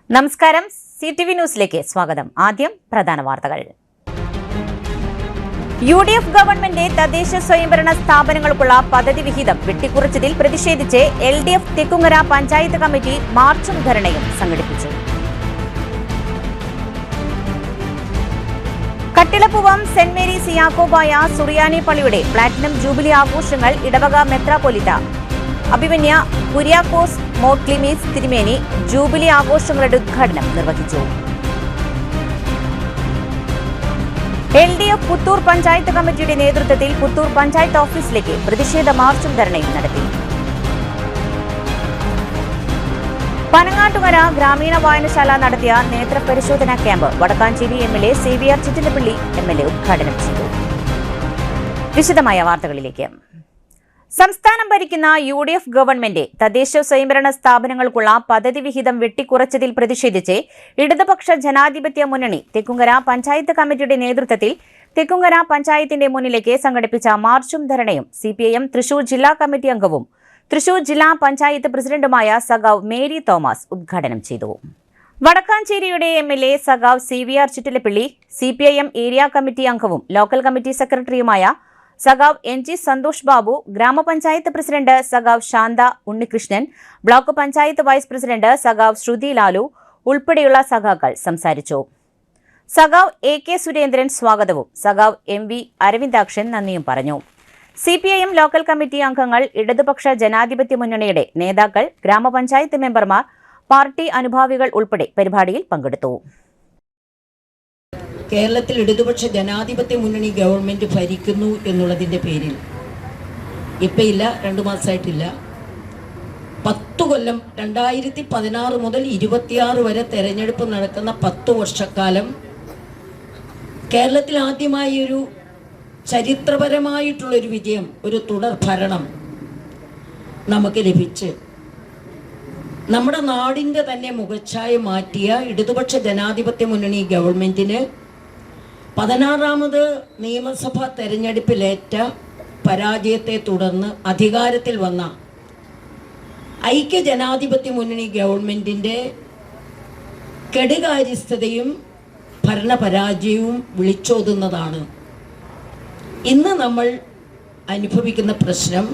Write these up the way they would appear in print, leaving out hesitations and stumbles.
നമസ്കാരം, CTV ന്യൂസിലേക്ക് സ്വാഗതം. ആദ്യം പ്രധാന വാർത്തകൾ. UDF ഗവൺമെന്റ് തദ്ദേശ സ്വയംഭരണ സ്ഥാപനങ്ങൾക്കുള്ള പദ്ധതി വിഹിതം വെട്ടിക്കുറച്ചതിൽ പ്രതിഷേധിച്ച് LDF തെക്കുങ്ങര പഞ്ചായത്ത് കമ്മിറ്റി മാർച്ചും ധരണയും സംഘടിപ്പിച്ചു. കട്ടിലപ്പുവം സെന്റ് മേരീസ് യാക്കോബായ സുറിയാനി പള്ളിയുടെ പ്ലാറ്റിനം ജൂബിലി ആഘോഷങ്ങൾ ഇടവക മെത്രാപ്പൊലീത്ത അഭിമന്യ കുര്യാക്കോസ് മോർക്ലിമീസ് തിരുമേനി ജൂബിലി ആഘോഷങ്ങളുടെ ഉദ്ഘാടനം നിർവഹിച്ചു. LDF പുത്തൂർ പഞ്ചായത്ത് കമ്മിറ്റിയുടെ നേതൃത്വത്തിൽ പുത്തൂർ പഞ്ചായത്ത് ഓഫീസിലേക്ക് പ്രതിഷേധ മാർച്ചും ധരണയും നടത്തി. പനങ്ങാട്ടുകര ഗ്രാമീണ വായനശാല നടത്തിയ നേത്രപരിശോധനാ camp Vadakkanchery MLA Xavier Chittilappilly MLA ഉദ്ഘാടനം ചെയ്തു. വിശദമായ വാർത്തകളിലേക്ക്. സംസ്ഥാനം ഭരിക്കുന്ന UDF ഗവൺമെന്റ് തദ്ദേശ സ്വയംഭരണ സ്ഥാപനങ്ങൾക്കുള്ള പദ്ധതി വിഹിതം വെട്ടിക്കുറച്ചതിൽ പ്രതിഷേധിച്ച് ഇടതുപക്ഷ ജനാധിപത്യ മുന്നണി തെക്കുംകര പഞ്ചായത്ത് കമ്മിറ്റിയുടെ നേതൃത്വത്തിൽ തെക്കുംകര പഞ്ചായത്തിന്റെ മുന്നിലേക്ക് സംഘടിപ്പിച്ച മാർച്ചും ധരണയും CPIM തൃശൂർ ജില്ലാ കമ്മിറ്റി അംഗവും തൃശൂർ ജില്ലാ പഞ്ചായത്ത് പ്രസിഡന്റുമായ സഖാവ് മേരി തോമസ് ഉദ്ഘാടനം ചെയ്തു. വടക്കാഞ്ചേരിയുടെ MLA സഖാവ് CVR Chittilappilly, CPIM area committee അംഗവും ലോക്കൽ കമ്മിറ്റി സെക്രട്ടറിയുമായ സഖാവ് NG സന്തോഷ് ബാബു, ഗ്രാമപഞ്ചായത്ത് പ്രസിഡന്റ് സഖാവ് Shantha Unnikrishnan, block panchayat vice president സഖാവ് ശ്രുതി ലാലു ഉൾപ്പെടെയുള്ള സഖാക്കൾ സംസാരിച്ചു. സഖാവ് AK സുരേന്ദ്രൻ സ്വാഗതവും സഖാവ് MV അരവിന്ദാക്ഷൻ നന്ദിയും പറഞ്ഞു. CPIM ലോക്കൽ കമ്മിറ്റി അംഗങ്ങൾ, ഇടതുപക്ഷ ജനാധിപത്യ മുന്നണിയുടെ നേതാക്കൾ, ഗ്രാമപഞ്ചായത്ത് മെമ്പർമാർ, പാർട്ടി അനുഭാവികൾ ഉൾപ്പെടെ പരിപാടിയിൽ പങ്കെടുത്തു. കേരളത്തിൽ ഇടതുപക്ഷ ജനാധിപത്യ മുന്നണി ഗവൺമെന്റ് ഭരിക്കുന്നു എന്നുള്ളതിൻ്റെ പേരിൽ ഇപ്പം ഇല്ല, 2 മാസമായിട്ടില്ല, 10 കൊല്ലം 2016 മുതൽ 26 വരെ തെരഞ്ഞെടുപ്പ് നടക്കുന്ന 10 വർഷക്കാലം കേരളത്തിൽ ആദ്യമായി ഒരു ചരിത്രപരമായിട്ടുള്ളൊരു വിജയം, ഒരു തുടർ ഭരണം നമുക്ക് ലഭിച്ച് നമ്മുടെ നാടിൻ്റെ തന്നെ മുഖച്ഛായ മാറ്റിയ ഇടതുപക്ഷ ജനാധിപത്യ മുന്നണി ഗവൺമെന്റിന് 16ാമത് നിയമസഭാ തെരഞ്ഞെടുപ്പിലേറ്റ പരാജയത്തെ തുടർന്ന് അധികാരത്തിൽ വന്ന ഐക്യ ജനാധിപത്യ മുന്നണി ഗവൺമെന്റിൻ്റെ കെടുകാര്യസ്ഥതയും ഭരണപരാജയവും വിളിച്ചോതുന്നതാണ് ഇന്ന് നമ്മൾ അനുഭവിക്കുന്ന പ്രശ്നം.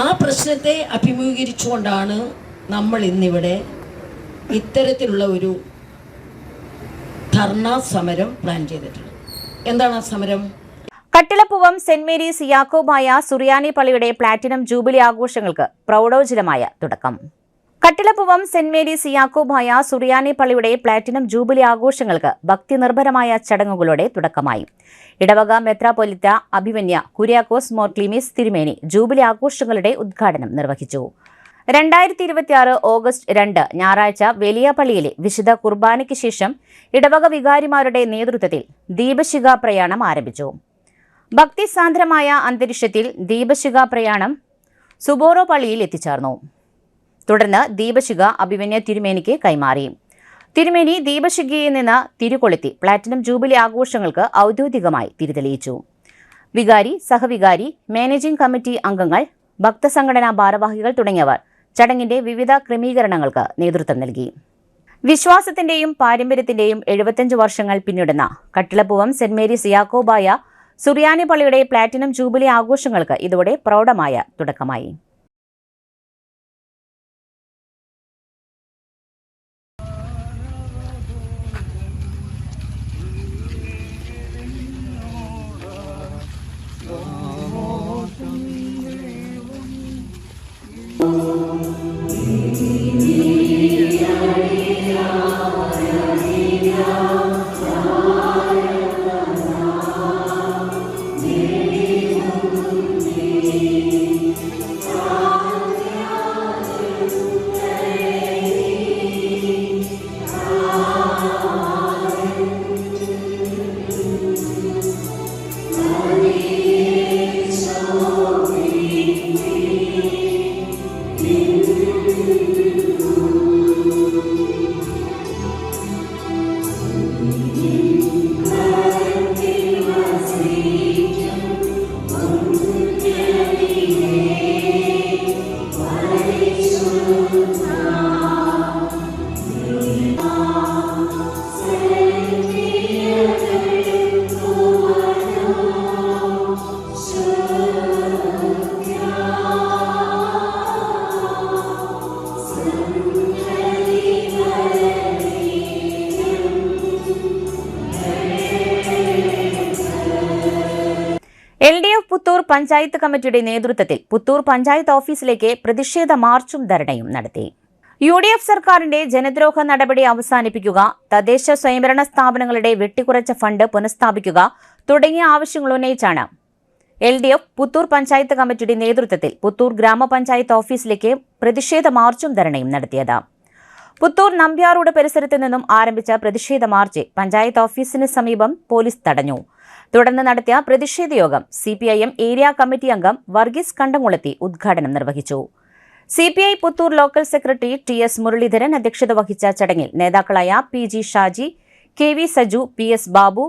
ആ പ്രശ്നത്തെ അഭിമുഖീകരിച്ചുകൊണ്ടാണ് നമ്മൾ ഇന്നിവിടെ ഇത്തരത്തിലുള്ള ഒരു ധർണാ സമരം പ്ലാൻ ചെയ്തിട്ടുള്ളത്. എന്താണ് ആ സമരം? കട്ടിലപ്പുവം സെന്റ് മേരീസ് യാക്കോബായ സുറിയാനി പള്ളിയുടെ പ്ലാറ്റിനം ജൂബിലി ആഘോഷങ്ങൾക്ക് പ്രൗഢോജ്വലമായ തുടക്കം. കട്ടിലപ്പുവം സെന്റ് മേരീസ് യാക്കോബായ സുറിയാനി പള്ളിയുടെ പ്ലാറ്റിനം ജൂബിലി ആഘോഷങ്ങൾക്ക് ഭക്തി നിർഭരമായ ചടങ്ങുകളോടെ തുടക്കമായി. ഇടവക മെത്രാപ്പൊലീത്ത അഭിമന്യ കുര്യാക്കോസ് മോർക്ലിമീസ് തിരുമേനി ജൂബിലി ആഘോഷങ്ങളുടെ ഉദ്ഘാടനം നിർവഹിച്ചു. 2026 ഓഗസ്റ്റ് 2 ഞായറാഴ്ച വലിയ പള്ളിയിലെ വിശുദ്ധ കുർബാനയ്ക്ക് ശേഷം ഇടവക വികാരിമാരുടെ നേതൃത്വത്തിൽ ദീപശിഖ പ്രയാണം ആരംഭിച്ചു. ഭക്തിസാന്ദ്രമായ അന്തരീക്ഷത്തിൽ ദീപശിഖ പ്രയാണം സുബോറോ പള്ളിയിൽ എത്തിച്ചേർന്നു. തുടർന്ന് ദീപശിഖ അഭിമന്യ തിരുമേനിക്ക് കൈമാറി. തിരുമേനി ദീപശിഖയിൽ നിന്ന് തിരികൊളുത്തി പ്ലാറ്റിനം ജൂബിലി ആഘോഷങ്ങൾക്ക് ഔദ്യോഗികമായി തിരിതെളിയിച്ചു. വികാരി, സഹവികാരി, മാനേജിംഗ് കമ്മിറ്റി അംഗങ്ങൾ, ഭക്തസംഘടനാ ഭാരവാഹികൾ തുടങ്ങിയവർ ചടങ്ങിന്റെ വിവിധ ക്രമീകരണങ്ങൾക്ക് നേതൃത്വം നൽകി. വിശ്വാസത്തിന്റെയും പാരമ്പര്യത്തിന്റെയും 75 വർഷങ്ങൾ പിന്നിടുന്ന കട്ടിലപ്പുവം സെന്റ് മേരീസ് യാക്കോബായ സുറിയാനി പള്ളിയുടെ പ്ലാറ്റിനം ജൂബിലി ആഘോഷങ്ങൾക്ക് ഇതോടെ പ്രൗഢമായ തുടക്കമായി. പുത്തൂർ പഞ്ചായത്ത് കമ്മിറ്റിയുടെ നേതൃത്വത്തിൽ പുത്തൂർ പഞ്ചായത്ത് ഓഫീസിലേക്ക് പ്രതിഷേധ മാർച്ചും ധർണയും നടത്തി. UDF സർക്കാരിന്റെ ജനദ്രോഹ നടപടി അവസാനിപ്പിക്കുക, തദ്ദേശ സ്വയംഭരണ സ്ഥാപനങ്ങളുടെ വെട്ടിക്കുറച്ച ഫണ്ട് പുനഃസ്ഥാപിക്കുക തുടങ്ങിയ ആവശ്യങ്ങൾ ഉന്നയിച്ചാണ് LDF പുത്തൂർ പഞ്ചായത്ത് കമ്മിറ്റിയുടെ നേതൃത്വത്തിൽ പുത്തൂർ ഗ്രാമപഞ്ചായത്ത് ഓഫീസിലേക്ക് പ്രതിഷേധ മാർച്ചും ധർണയും നടത്തിയത്. പുത്തൂർ നമ്പ്യാർ റോഡ് പരിസരത്ത് നിന്നും ആരംഭിച്ച പ്രതിഷേധ മാർച്ച് പഞ്ചായത്ത് ഓഫീസിന് സമീപം പോലീസ് തടഞ്ഞു. തുടർന്ന് നടത്തിയ പ്രതിഷേധ യോഗം CPIM ഏരിയ കമ്മിറ്റി അംഗം വർഗീസ് കണ്ടംകുളത്തി ഉദ്ഘാടനം നിർവഹിച്ചു. CPI Puthur local secretary TS Muraleedharan അധ്യക്ഷത വഹിച്ച ചടങ്ങിൽ നേതാക്കളായ PG Shaji, KV Saju, PS Babu,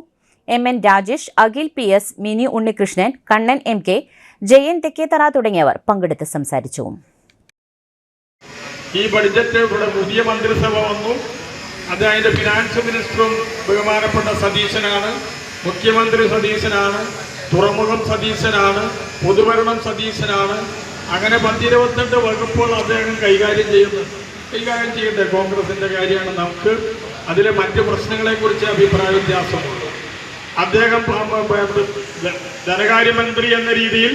MN Rajesh, Akhil PS, mini Unnikrishnan, Kannan MK, Jayan Thekkethara തുടങ്ങിയവർ പങ്കെടുത്ത് സംസാരിച്ചു. ഈ ബഡ്ജറ്റ് ഇവിടെ പുതിയ മന്ത്രിസഭ വന്നു. അത് അതിൻ്റെ ഫിനാൻസ് മിനിസ്റ്ററും ബഹുമാനപ്പെട്ട സതീശനാണ്, മുഖ്യമന്ത്രി സതീശനാണ്, തുറമുഖം സതീശനാണ്, പൊതുഭരണം സതീശനാണ്. അങ്ങനെ 122 വകുപ്പുകൾ അദ്ദേഹം കൈകാര്യം ചെയ്യട്ടെ. കോൺഗ്രസിൻ്റെ കാര്യമാണ്. നമുക്ക് അതിലെ മറ്റ് പ്രശ്നങ്ങളെക്കുറിച്ച് അഭിപ്രായ വ്യത്യാസമുള്ളൂ. അദ്ദേഹം ധനകാര്യമന്ത്രി എന്ന രീതിയിൽ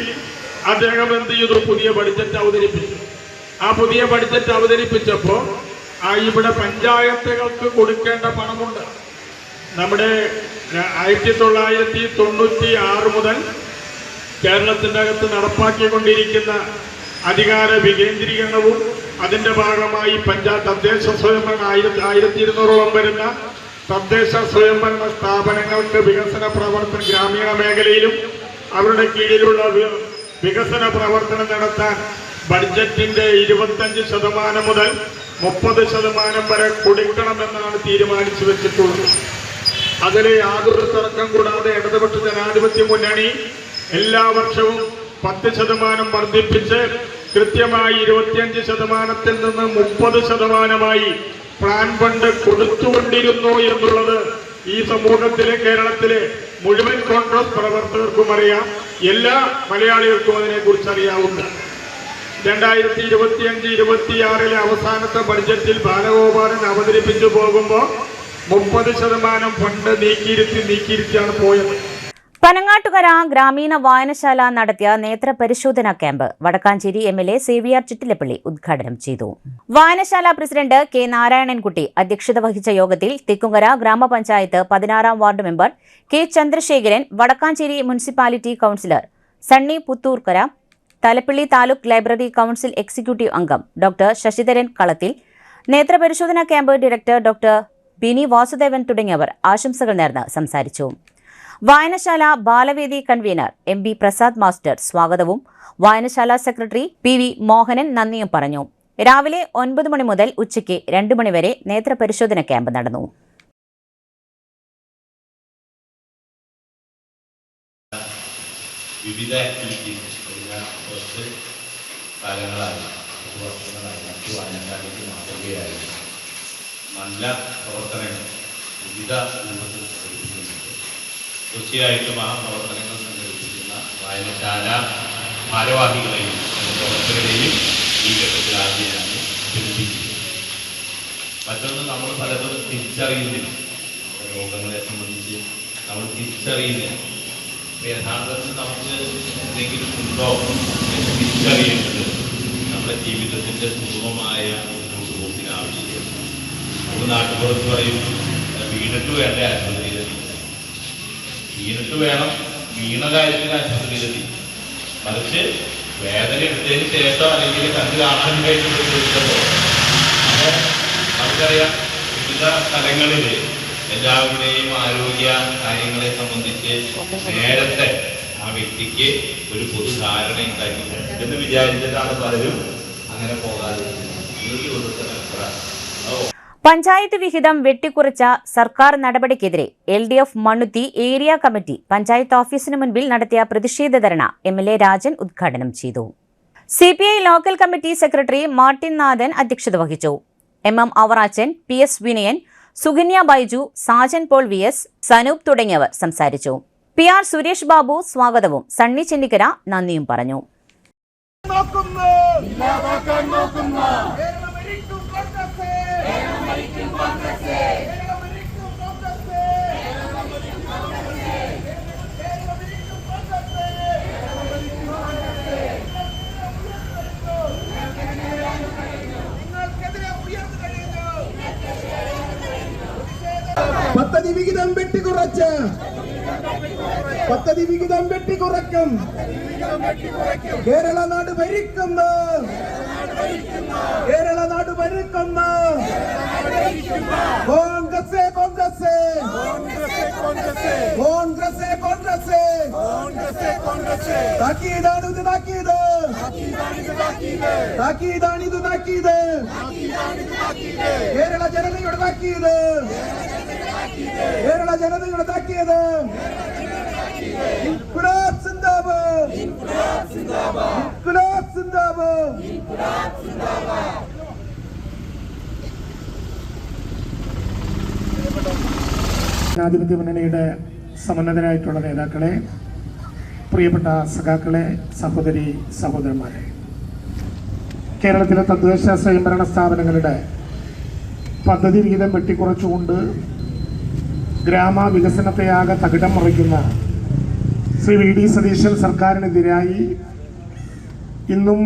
അദ്ദേഹം എന്ത് ചെയ്തു? പുതിയ ബഡ്ജറ്റ് അവതരിപ്പിച്ചു. ആ പുതിയ ബഡ്ജറ്റ് അവതരിപ്പിച്ചപ്പോൾ ഇവിടെ പഞ്ചായത്തുകൾക്ക് കൊടുക്കേണ്ട പണമുണ്ട്. നമ്മുടെ 1996 മുതൽ കേരളത്തിൻ്റെ അകത്ത് നടപ്പാക്കിക്കൊണ്ടിരിക്കുന്ന അധികാര വികേന്ദ്രീകരണവും അതിൻ്റെ ഭാഗമായി തദ്ദേശ സ്വയംഭരണ 1200ഓളം വരുന്ന തദ്ദേശ സ്വയംഭരണ സ്ഥാപനങ്ങൾക്ക് വികസന പ്രവർത്തനം ഗ്രാമീണ മേഖലയിലും അവരുടെ കീഴിലുള്ള വികസന പ്രവർത്തനം നടത്താൻ ബഡ്ജറ്റിൻ്റെ 25% മുതൽ 30% വരെ കൊടുക്കണമെന്നാണ് തീരുമാനിച്ചു വെച്ചിട്ടുള്ളത്. അതിൽ യാതൊരു തർക്കം കൂടാതെ ഇടതുപക്ഷ ജനാധിപത്യ മുന്നണി എല്ലാ വർഷവും 10% വർദ്ധിപ്പിച്ച് കൃത്യമായി 25%-ൽ നിന്ന് 30%-മായി പ്ലാൻ ഫണ്ട് കൊടുത്തുകൊണ്ടിരുന്നു എന്നുള്ളത് ഈ സമൂഹത്തിലെ കേരളത്തിലെ മുഴുവൻ കോൺഗ്രസ് പ്രവർത്തകർക്കും അറിയാം. എല്ലാ മലയാളികൾക്കും അതിനെക്കുറിച്ച് അറിയാവുന്ന 2025-26 അവസാനത്തെ ബഡ്ജറ്റിൽ ബാലഗോപാലൻ അവതരിപ്പിച്ചു പോകുമ്പോൾ 30% ഫണ്ട് നീക്കിയിരുത്തിയാണ് പോയത്. പനങ്ങാട്ടുകര ഗ്രാമീണ വായനശാല നടത്തിയ നേത്ര പരിശോധനാ camp Vadakkanchery MLA Xavier Chittilappilly ഉദ്ഘാടനം ചെയ്തു. വായനശാല പ്രസിഡന്റ് K നാരായണൻകുട്ടി അധ്യക്ഷത വഹിച്ച യോഗത്തിൽ തെക്കുംകര ഗ്രാമപഞ്ചായത്ത് 16-ാം ward member K Chandrasekharan, Vadakkanchery municipality councillor Sunny Puthoorkkara, Thalappilly taluk library council executive അംഗം ഡോക്ടർ ശശിധരൻ കളത്തിൽ, നേത്രപരിശോധനാ camp director doctor Bini Vasudevan തുടങ്ങിയവർ ആശംസകൾ നേർന്ന് സംസാരിച്ചു. വായനശാല Balavedi convener MB Prasad master സ്വാഗതവും വായനശാല സെക്രട്ടറി PV മോഹനൻ നന്ദിയും പറഞ്ഞു. രാവിലെ 9 മണി മുതൽ ഉച്ചയ്ക്ക് 2 മണി വരെ നേത്രപരിശോധന ക്യാമ്പ് നടന്നു. വിവിധ ആക്ടിവിറ്റീസ് കുറച്ച് കാലങ്ങളായി മറ്റു വായനശാലയ്ക്ക് മാതൃകയായി നല്ല പ്രവർത്തനങ്ങൾ വിവിധ രൂപത്തിൽ പ്രകടിപ്പിക്കുന്നുണ്ട്. തീർച്ചയായിട്ടും ആ പ്രവർത്തനങ്ങൾ സംഘടിപ്പിക്കുന്ന വായനശാല ഭാരവാഹികളെയും പ്രവർത്തകരെയും ഈ ഘട്ടത്തിൽ ആദ്യമായി അഭിനന്ദിക്കുന്നു. മറ്റൊന്ന്, നമ്മൾ പലതും തിരിച്ചറിയുന്നില്ല. രോഗങ്ങളെ സംബന്ധിച്ച് നമ്മൾ തിരിച്ചറിയുന്നില്ല. യഥാർത്ഥത്തിൽ നമുക്ക് എന്തെങ്കിലും ഉണ്ടോ എന്ന് തിരിച്ചറിയേണ്ടത് നമ്മുടെ ജീവിതത്തിൻ്റെ സുഗമമായ മുന്നോട്ട് പോക്കിന് ആവശ്യമാണ്. നമുക്ക് നാട്ടുപുറത്ത് പറയും, വീണിട്ട് വേണ്ട ആശുപത്രിയിലെത്തി, വീണിട്ട് വേണം വീണ കാര്യത്തിൽ ആശുപത്രിയിലെത്തി. മറിച്ച് വേദന എടുത്തതിന് ശേഷം അല്ലെങ്കിൽ കണ്ടു കാണാൻ കഴിയുമ്പോൾ നമുക്കറിയാം വിവിധ സ്ഥലങ്ങളിൽ എല്ലാവരുടെയും ആരോഗ്യ കാര്യങ്ങളെ സംബന്ധിച്ച് നേരത്തെ ആ വ്യക്തിക്ക് ഒരു പൊതുധാരണ ഉണ്ടാക്കി എന്ന് വിചാരിച്ചിട്ടാണ് പലരും അങ്ങനെ പോകാതെ. പഞ്ചായത്ത് വിഹിതം വെട്ടിക്കുറച്ച സർക്കാർ നടപടിക്കെതിരെ LDF Mannuthy area committee panchayat ഓഫീസിന് മുൻപിൽ നടത്തിയ പ്രതിഷേധ ധർണ MLA രാജൻ ഉദ്ഘാടനം ചെയ്തു. CPI local committee secretary Martin Nathan അധ്യക്ഷത വഹിച്ചു. MM Avarachan, PS Vinayan, Sukanya Baiju, Sajan Paul VS, Sanoop തുടങ്ങിയവർ സംസാരിച്ചു. PR സുരേഷ് ബാബു സ്വാഗതവും സണ്ണി ചെന്നിക്കര നന്ദിയും പറഞ്ഞു. വെട്ടിക്കുറച്ച് പദ്ധതി വിഹിതം വെട്ടിക്കുറയ്ക്കും കേരള നാട് ഭരിക്കുന്ന കോൺഗ്രസ് കോൺഗ്രസ് കോൺഗ്രസ് കോൺഗ്രസ് താക്കീതാണിത് താക്കീത് കേരള ജനതയുടെ താക്കീത് ഇൻക്ലാബ് സിന്ദാബാദ് ഇൻക്ലാബ് സിന്ദാബാദ് ജനാധിപത്യ മുന്നണിയുടെ സമന്നതരായിട്ടുള്ള നേതാക്കളെ, പ്രിയപ്പെട്ട സഖാക്കളെ, സഹോദരി സഹോദരന്മാരെ, കേരളത്തിലെ തദ്ദേശ സ്വയംഭരണ സ്ഥാപനങ്ങളുടെ പദ്ധതി വിഹിതം വെട്ടിക്കുറച്ചുകൊണ്ട് ഗ്രാമവികസനത്തെയാകെ തകിടം മറിക്കുന്ന ശ്രീ വി ഡി സതീശൻ സർക്കാരിനെതിരായി ഇന്നും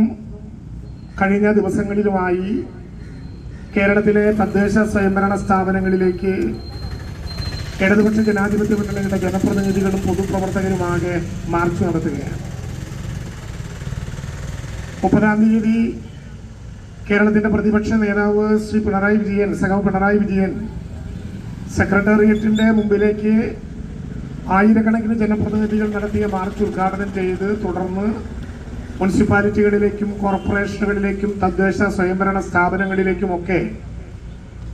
കഴിഞ്ഞ ദിവസങ്ങളിലുമായി കേരളത്തിലെ തദ്ദേശ സ്വയംഭരണ സ്ഥാപനങ്ങളിലേക്ക് ഇടതുപക്ഷ ജനാധിപത്യ മുന്നണിയുടെ ജനപ്രതിനിധികളും പൊതുപ്രവർത്തകരുമാകെ മാർച്ച് നടത്തുകയാണ്. 30-ാം തീയതി കേരളത്തിന്റെ പ്രതിപക്ഷ നേതാവ് ശ്രീ സഖാവ് പിണറായി വിജയൻ സെക്രട്ടേറിയറ്റിന്റെ മുമ്പിലേക്ക് ആയിരക്കണക്കിന് ജനപ്രതിനിധികൾ നടത്തിയ മാർച്ച് ഉദ്ഘാടനം ചെയ്ത് തുടർന്ന് മുനിസിപ്പാലിറ്റികളിലേക്കും കോർപ്പറേഷനുകളിലേക്കും തദ്ദേശ സ്വയംഭരണ സ്ഥാപനങ്ങളിലേക്കുമൊക്കെ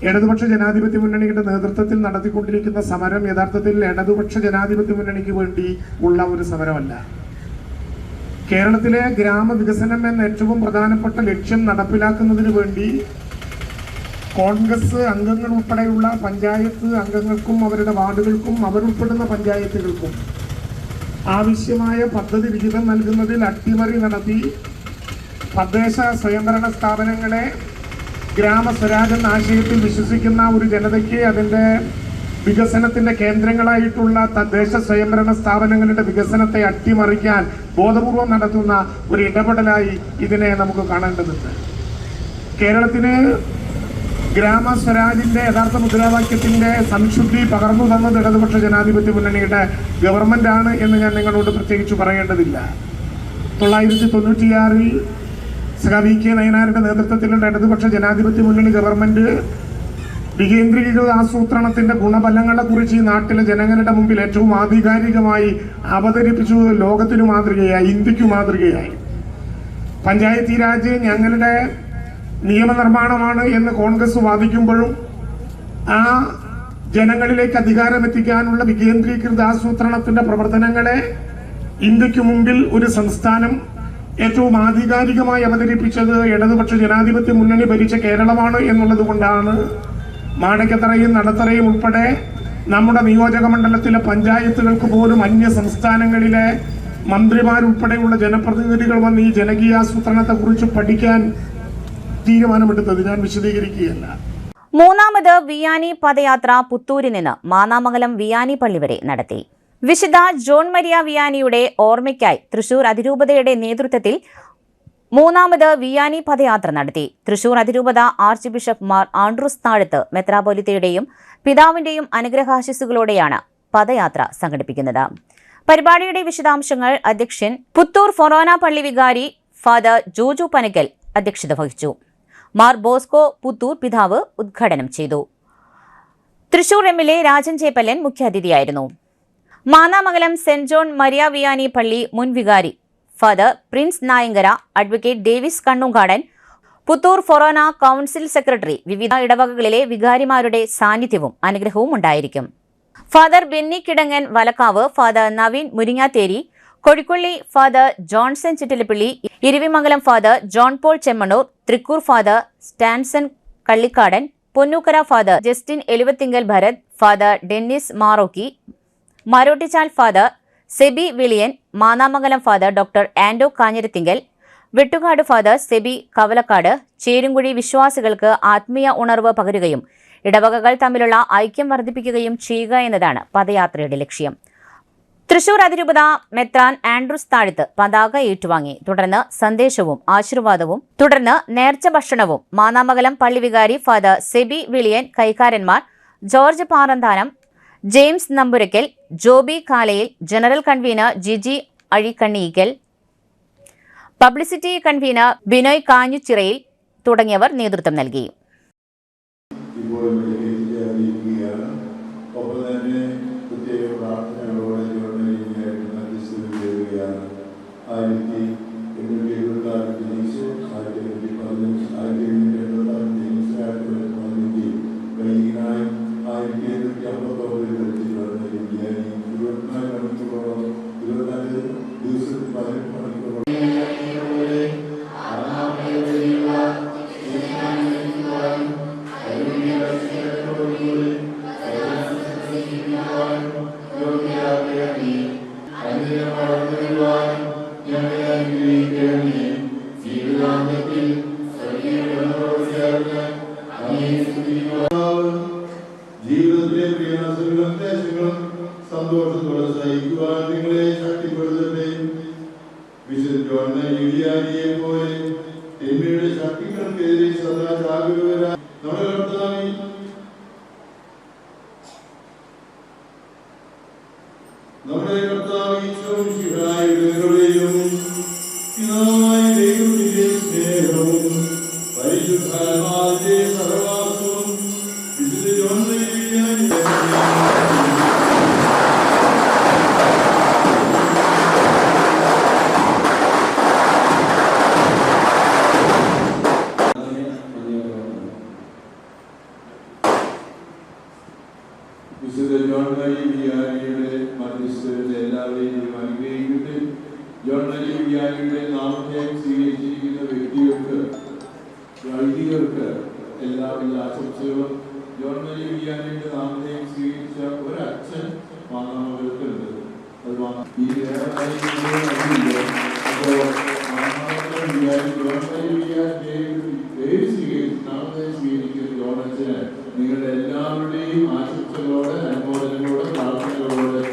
ഇടതുപക്ഷ ജനാധിപത്യ മുന്നണിയുടെ നേതൃത്വത്തിൽ നടത്തിക്കൊണ്ടിരിക്കുന്ന സമരം യഥാർത്ഥത്തിൽ ഇടതുപക്ഷ ജനാധിപത്യ മുന്നണിക്ക് വേണ്ടി ഉള്ള ഒരു സമരമല്ല. കേരളത്തിലെ ഗ്രാമവികസനം എന്ന ഏറ്റവും പ്രധാനപ്പെട്ട ലക്ഷ്യം നടപ്പിലാക്കുന്നതിന് വേണ്ടി കോൺഗ്രസ് അംഗങ്ങൾ ഉൾപ്പെടെയുള്ള പഞ്ചായത്ത് അംഗങ്ങൾക്കും അവരുടെ വാർഡുകൾക്കും അവരുൾപ്പെടുന്ന പഞ്ചായത്തുകൾക്കും ആവശ്യമായ പദ്ധതി വിഹിതം നൽകുന്നതിൽ അട്ടിമറി നടത്തി തദ്ദേശ സ്വയംഭരണ സ്ഥാപനങ്ങളെ ഗ്രാമസ്വരാജ് എന്ന ആശയത്തിൽ വിശ്വസിക്കുന്ന ഒരു ജനതയ്ക്ക് അതിൻ്റെ വികസനത്തിന്റെ കേന്ദ്രങ്ങളായിട്ടുള്ള തദ്ദേശ സ്വയംഭരണ സ്ഥാപനങ്ങളുടെ വികസനത്തെ അട്ടിമറിക്കാൻ ബോധപൂർവം നടത്തുന്ന ഒരു ഇടപെടലായി ഇതിനെ നമുക്ക് കാണേണ്ടതുണ്ട്. കേരളത്തിന് ഗ്രാമസ്വരാജിന്റെ യഥാർത്ഥ മുദ്രാവാക്യത്തിന്റെ സംശുദ്ധി പകർന്നു തന്നത് ഇടതുപക്ഷ ജനാധിപത്യ മുന്നണിയുടെ ഗവൺമെന്റാണ് എന്ന് ഞാൻ നിങ്ങളോട് പ്രത്യേകിച്ച് പറയേണ്ടതില്ല. 1996-ൽ വി കെ നയനാരുടെ നേതൃത്വത്തിലുള്ള ഇടതുപക്ഷ ജനാധിപത്യ മുന്നണി ഗവൺമെന്റ് വികേന്ദ്രീകൃത ആസൂത്രണത്തിന്റെ ഗുണഫലങ്ങളെ കുറിച്ച് ഈ നാട്ടിലെ ജനങ്ങളുടെ മുമ്പിൽ ഏറ്റവും ആധികാരികമായി അവതരിപ്പിച്ചു. ലോകത്തിനു മാതൃകയായി, ഇന്ത്യക്കു മാതൃകയായി. പഞ്ചായത്തി രാജ് ഞങ്ങളുടെ നിയമനിർമ്മാണമാണ് എന്ന് കോൺഗ്രസ് വാദിക്കുമ്പോഴും ആ ജനങ്ങളിലേക്ക് അധികാരമെത്തിക്കാനുള്ള വികേന്ദ്രീകൃത ആസൂത്രണത്തിന്റെ പ്രവർത്തനങ്ങളെ ഇന്ത്യക്ക് മുമ്പിൽ ഒരു സംസ്ഥാനം ഏറ്റവും ആധികാരികമായി അവതരിപ്പിച്ചത് ഇടതുപക്ഷ ജനാധിപത്യ മുന്നണി ഭരിച്ച കേരളമാണ് എന്നുള്ളത് കൊണ്ടാണ് മാടക്കത്തറയും നടത്തറയും ഉൾപ്പെടെ നമ്മുടെ നിയോജക മണ്ഡലത്തിലെ പഞ്ചായത്തുകൾക്ക് പോലും അന്യ സംസ്ഥാനങ്ങളിലെ മന്ത്രിമാരുൾപ്പെടെയുള്ള ജനപ്രതിനിധികൾ വന്ന് ഈ ജനകീയാസൂത്രണത്തെ കുറിച്ച് പഠിക്കാൻ തീരുമാനമെടുത്തത്. ഞാൻ വിശദീകരിക്കുകയല്ല. മൂന്നാമത് വിയാനി പദയാത്ര പുത്തൂരിൽ നിന്ന് മാന്നാമംഗലം വിയാനി പള്ളി വരെ നടത്തി. വിശുദ്ധ ജോൺ മരിയ വിയാനിയുടെ ഓർമ്മയ്ക്കായി തൃശൂർ അതിരൂപതയുടെ നേതൃത്വത്തിൽ മൂന്നാമത് വിയാനി പദയാത്ര നടത്തി. തൃശൂർ അതിരൂപത ആർച്ച് ബിഷപ്പ് മാർ ആൻഡ്രൂസ് താഴത്ത് മെത്രാപൊലിത്തയുടെയും പിതാവിന്റെയും അനുഗ്രഹാശിസുകളോടെയാണ് പദയാത്ര സംഘടിപ്പിക്കുന്നത്. പരിപാടിയുടെ വിശദാംശങ്ങൾ അധ്യക്ഷൻ പുത്തൂർ ഫൊറോന പള്ളി വികാരി ഫാദർ ജോജു പനക്കൽ അധ്യക്ഷത വഹിച്ചു. മാർ ബോസ്കോ പുത്തൂർ പിതാവ് ഉദ്ഘാടനം ചെയ്തു. തൃശൂർ എം.എൽ.എ. രാജൻ ചേപ്പല്ലൻ മുഖ്യാതിഥിയായിരുന്നു. Mannamangalam saint John Maria Vianney പള്ളി മുൻ വികാരി father Prince Nayankara, advocate Davis Kannunkadan, Puthur forane council secretary, വിവിധ ഇടവകകളിലെ വികാരിമാരുടെ സാന്നിധ്യവും അനുഗ്രഹവും ഉണ്ടായിരിക്കും. Father Benny Kidangan Valakkavu, father Naveen Muringatheri, Kodikkolly father Johnson Chittilappilly, Iruvimangalam father John Paul Chemmannur, Thrikkur father Stanson Kallikkadan, Ponnookkara father Justin Eluvathingal Bharath, father Dennis Marokki, Marottichal father Sebi Viliyan, Mannamangalam father doctor Ando Kanjirathinkal, Vettukad father SEBI Kavalakkad Cherumkuzhi വിശ്വാസികൾക്ക് ആത്മീയ ഉണർവ് പകരുകയും ഇടവകകൾ തമ്മിലുള്ള ഐക്യം വർദ്ധിപ്പിക്കുകയും ചെയ്യുക എന്നതാണ് പദയാത്രയുടെ ലക്ഷ്യം. തൃശൂർ അതിരൂപത മെത്രാൻ ആൻഡ്രൂസ് താഴത്ത് പതാക ഏറ്റുവാങ്ങി. തുടർന്ന് സന്ദേശവും ആശീർവാദവും, തുടർന്ന് നേർച്ച ഭക്ഷണവും മാന്നാമംഗലം പള്ളി വികാരി ഫാദർ സെബി വിളിയൻ, കൈക്കാരന്മാർ George Paranthanam, James Nampurackal, Joby Kalayil, general convener Jiji Azhikkannikkal, publicity convener Binoy Kanjuchirayil തുടങ്ങിയവർ നേതൃത്വം നൽകി. ജീവിതത്തിലെ പ്രയാസങ്ങളും ദേശങ്ങളും സന്തോഷത്തോടെ സഹിക്കുവാൻ നിങ്ങളെ ശക്തിപ്പെടുത്തട്ടെ. വിശുദ്ധ ജോൺ യൂലിയാനിയെ പോലെ തിന്മയുടെ ശക്തികൾക്കെതിരെ സദാ ജാഗരൂകരായി നമ്മുടെ കർത്താവ് ഈശോമിശിഹായുടെയും പിതാവായ ദൈവത്തിന്റെ സ്നേഹവും പരിശുദ്ധാത്മാവിന്റെ സഹവാസവും വിശുദ്ധ ജോൺ യൂലിയാനിയെ വിശുദ്ധ ജോൺ യൂലിയാനിയുടെ മധ്യസ്ഥതയിൽ എല്ലാവരെയും അനുഗ്രഹിക്കട്ടെ. ജോൺ യൂലിയാനിയുടെ നാമത്തെ സ്വീകരിച്ചിരിക്കുന്ന വ്യക്തികൾക്ക്, വൈദികർക്ക് എല്ലാവിധ ആശംസകളും. ജോൺ യൂലിയാനിയുടെ നാമത്തെ സ്വീകരിച്ച ഒരച്ഛൻ മാതാമകൾക്കുണ്ട്. അത് നാമത്തെ സ്വീകരിക്കുന്ന ജോണച്ചന് നിങ്ങളുടെ എല്ലാവരുടെയും ആശംസകളോടെ, അനുമോദനങ്ങളോടെ, പ്രാർത്ഥനകളോടെ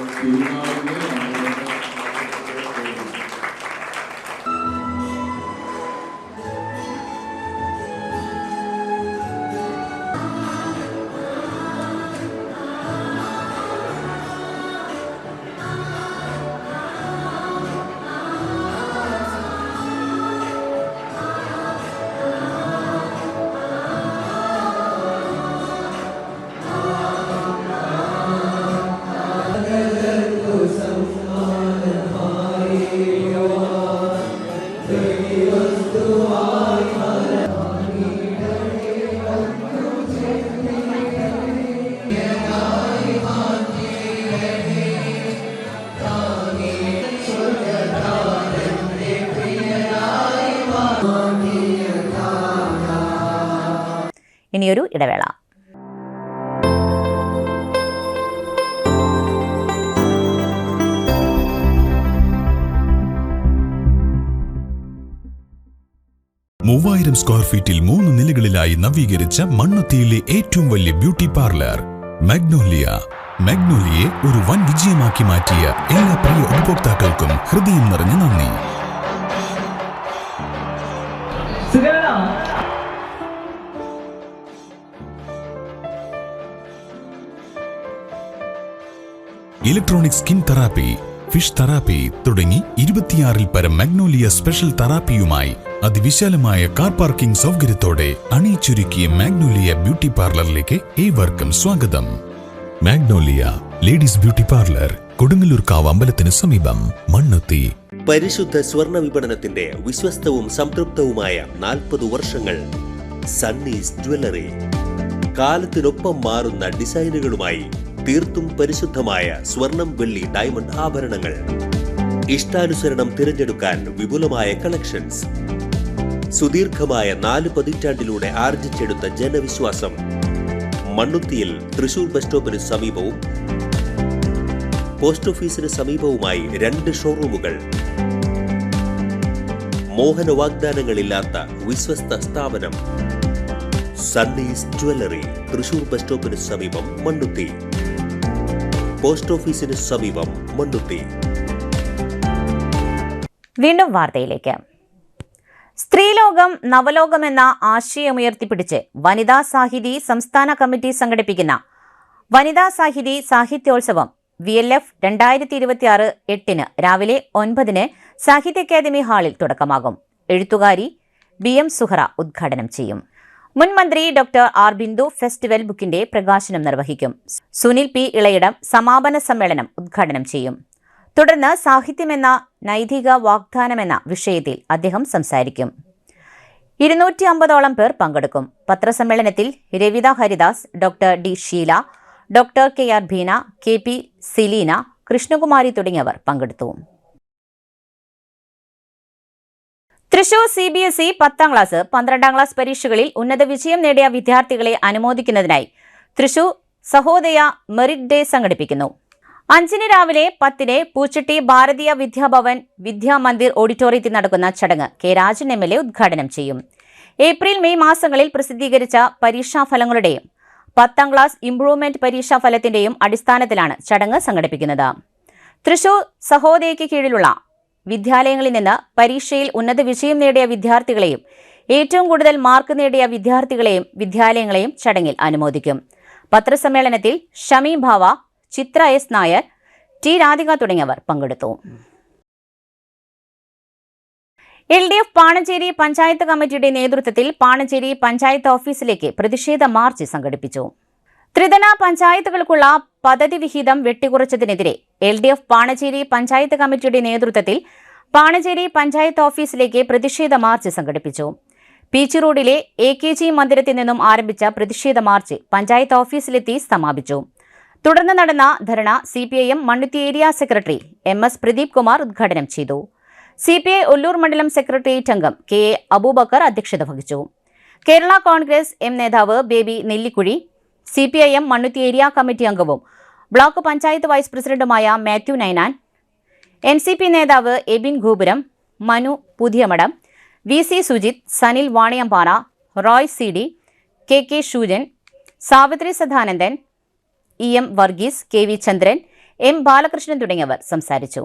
ഇനിയൊരു ഇടവേള. മൂവായിരം സ്ക്വയർ ഫീറ്റിൽ 3 നിലകളിലായി നവീകരിച്ച മണ്ണുത്തിയിലെ ഏറ്റവും വലിയ ബ്യൂട്ടി പാർലർ മാഗ്നോലിയ. മാഗ്നോലിയെ ഒരു വൻ വിജയമാക്കി മാറ്റിയ എല്ലാ പ്രിയ ഉപഭോക്താക്കൾക്കും ഹൃദയം നിറഞ്ഞ നന്ദി. Electronic skin therapy, fish therapy തുടങ്ങി 26-ൽ പരം മാഗ്നോലിയ സ്പെഷ്യൽ തെറാപ്പിയുമായി അതിവിശാലമായ കാർ പാർക്കിംഗ് സൗകര്യത്തോടെ അണിയിച്ചൊരുക്കിയ മാഗ്നോലിയ ബ്യൂട്ടി പാർലറിലേക്ക് ഏവർക്കും സ്വാഗതം. മാഗ്നോലിയ ലേഡീസ് ബ്യൂട്ടി പാർലർ, കൊടുങ്ങല്ലൂർക്കാവ് അമ്പലത്തിന് സമീപം, മണ്ണുത്തി. പരിശുദ്ധ സ്വർണ്ണ വിപണനത്തിന്റെ വിശ്വസ്തവും സംതൃപ്തവുമായ 40 വർഷങ്ങൾ. സണ്ണീസ് ജ്വല്ലറി. കാലത്തിനൊപ്പം മാറുന്ന ഡിസൈനുകളുമായി തീർത്തും പരിശുദ്ധമായ സ്വർണം, വെള്ളി, ഡയമണ്ട് ആഭരണങ്ങൾ. ഇഷ്ടാനുസരണം തിരഞ്ഞെടുക്കാൻ വിപുലമായ കളക്ഷൻസ്. സുദീർഘമായ 4 പതിറ്റാണ്ടിലൂടെ ആർജിച്ചെടുത്ത ജനവിശ്വാസം. മണ്ണുത്തിയിൽ തൃശൂർ ബസ് സ്റ്റോപ്പിന് സമീപവും പോസ്റ്റ് ഓഫീസിന് സമീപവുമായി 2 ഷോറൂമുകൾ. മോഹന വാഗ്ദാനങ്ങളില്ലാത്ത വിശ്വസ്ത സ്ഥാപനം. സണ്ണീസ് ജ്വല്ലറി, തൃശൂർ ബസ് സ്റ്റോപ്പിന് സമീപം, മണ്ണുത്തി. പോസ്റ്റ് ഓഫീസിന് സമീപം, മണ്ണുത്തി. വീണ്ടും വാർത്തയിലേക്ക്. സ്ത്രീലോകം നവലോകം എന്ന ആശയമുയർത്തിപ്പിടിച്ച് വനിതാ സാഹിതി സംസ്ഥാന കമ്മിറ്റി സംഘടിപ്പിക്കുന്ന വനിതാ സാഹിതി സാഹിത്യോത്സവം VLF 2026 8 രാവിലെ 9 സാഹിത്യ അക്കാദമി ഹാളിൽ തുടക്കമാകും. എഴുത്തുകാരി BM സുഹറ ഉദ്ഘാടനം ചെയ്യും. മുൻ മന്ത്രി ഡോക്ടർ ആർ ബിന്ദു ഫെസ്റ്റിവൽ ബുക്കിന്റെ പ്രകാശനം നിർവഹിക്കും. സുനിൽ P ഇളയിടം സമാപന സമ്മേളനം ഉദ്ഘാടനം ചെയ്യും. തുടർന്ന് സാഹിത്യമെന്ന നൈതിക വാഗ്ദാനമെന്ന വിഷയത്തിൽ അദ്ദേഹം സംസാരിക്കും. 250ഓളം പേർ പങ്കെടുക്കും. പത്രസമ്മേളനത്തിൽ Ravitha Haridas, doctor D Sheela, doctor KR Bheena, KP Sileena, Krishnakumari തുടങ്ങിയവർ പങ്കെടുത്തു. തൃശൂർ CBSE 10ാം ക്ലാസ് 12ാം ക്ലാസ് പരീക്ഷകളിൽ ഉന്നത വിജയം നേടിയ വിദ്യാർത്ഥികളെ അനുമോദിക്കുന്നതിനായി തൃശൂർ സഹോദയ മെറിറ്റ് ഡേ സംഘടിപ്പിക്കുന്നു. 5 രാവിലെ 10 പൂച്ചട്ടി ഭാരതീയ വിദ്യാഭവൻ വിദ്യാമന്ദിർ ഓഡിറ്റോറിയത്തിൽ നടക്കുന്ന ചടങ്ങ് K രാജൻ MLA ഉദ്ഘാടനം ചെയ്യും. ഏപ്രിൽ മെയ് മാസങ്ങളിൽ പ്രസിദ്ധീകരിച്ച പരീക്ഷാഫലങ്ങളുടെയും 10ാം ക്ലാസ് ഇംപ്രൂവ്മെന്റ് പരീക്ഷാഫലത്തിന്റെയും അടിസ്ഥാനത്തിലാണ് ചടങ്ങ് സംഘടിപ്പിക്കുന്നത്. തൃശൂർ സഹോദയയ്ക്ക് കീഴിലുള്ള വിദ്യാലയങ്ങളിൽ നിന്ന് പരീക്ഷയിൽ ഉന്നത വിജയം നേടിയ വിദ്യാർത്ഥികളെയും ഏറ്റവും കൂടുതൽ മാർക്ക് നേടിയ വിദ്യാലയങ്ങളെയും ചടങ്ങിൽ അനുമോദിക്കും. പത്രസമ്മേളനത്തിൽ ഷമി ഭാവ, ചിത്ര S നായർ, T രാധിക തുടങ്ങിയവർ പങ്കെടുത്തു. LDF പാണഞ്ചേരി പഞ്ചായത്ത് കമ്മിറ്റിയുടെ നേതൃത്വത്തിൽ പാണഞ്ചേരി പഞ്ചായത്ത് ഓഫീസിലേക്ക് പ്രതിഷേധ മാർച്ച് സംഘടിപ്പിച്ചു. ത്രിതല പഞ്ചായത്തുകൾക്കുള്ള പദ്ധതി വിഹിതം വെട്ടിക്കുറച്ചതിനെതിരെ LDF പാണഞ്ചേരി പഞ്ചായത്ത് കമ്മിറ്റിയുടെ നേതൃത്വത്തിൽ പാണഞ്ചേരി പഞ്ചായത്ത് ഓഫീസിലേക്ക് പ്രതിഷേധ മാർച്ച് സംഘടിപ്പിച്ചു. പീച്ച് റോഡിലെ AKG മന്ദിരത്തിൽ നിന്നും ആരംഭിച്ച പ്രതിഷേധ മാർച്ച് പഞ്ചായത്ത് ഓഫീസിലെത്തി സമാപിച്ചു. തുടർന്ന് നടന്ന ധർണ CPIM Mannuthy area secretary MS Pradeep Kumar ഉദ്ഘാടനം ചെയ്തു. CPI ഒല്ലൂർ മണ്ഡലം സെക്രട്ടേറിയറ്റ് അംഗം KA അബൂബക്കർ അധ്യക്ഷത വഹിച്ചു. കേരള കോൺഗ്രസ് M നേതാവ് baby Nellikuzhi, CPIM Mannuthy area committee അംഗവും ബ്ലോക്ക് പഞ്ചായത്ത് വൈസ് പ്രസിഡന്റുമായ മാത്യു നൈനാൻ, NCP നേതാവ് എബിൻ ഗോപുരം, Manu Puthiyamadom, VC Sujith, Sanil Vaniyampara, Roy CD, KK ഷൂജൻ, Savitri Sadanandan, EM Varghese, KV ചന്ദ്രൻ, M ബാലകൃഷ്ണൻ തുടങ്ങിയവർ സംസാരിച്ചു.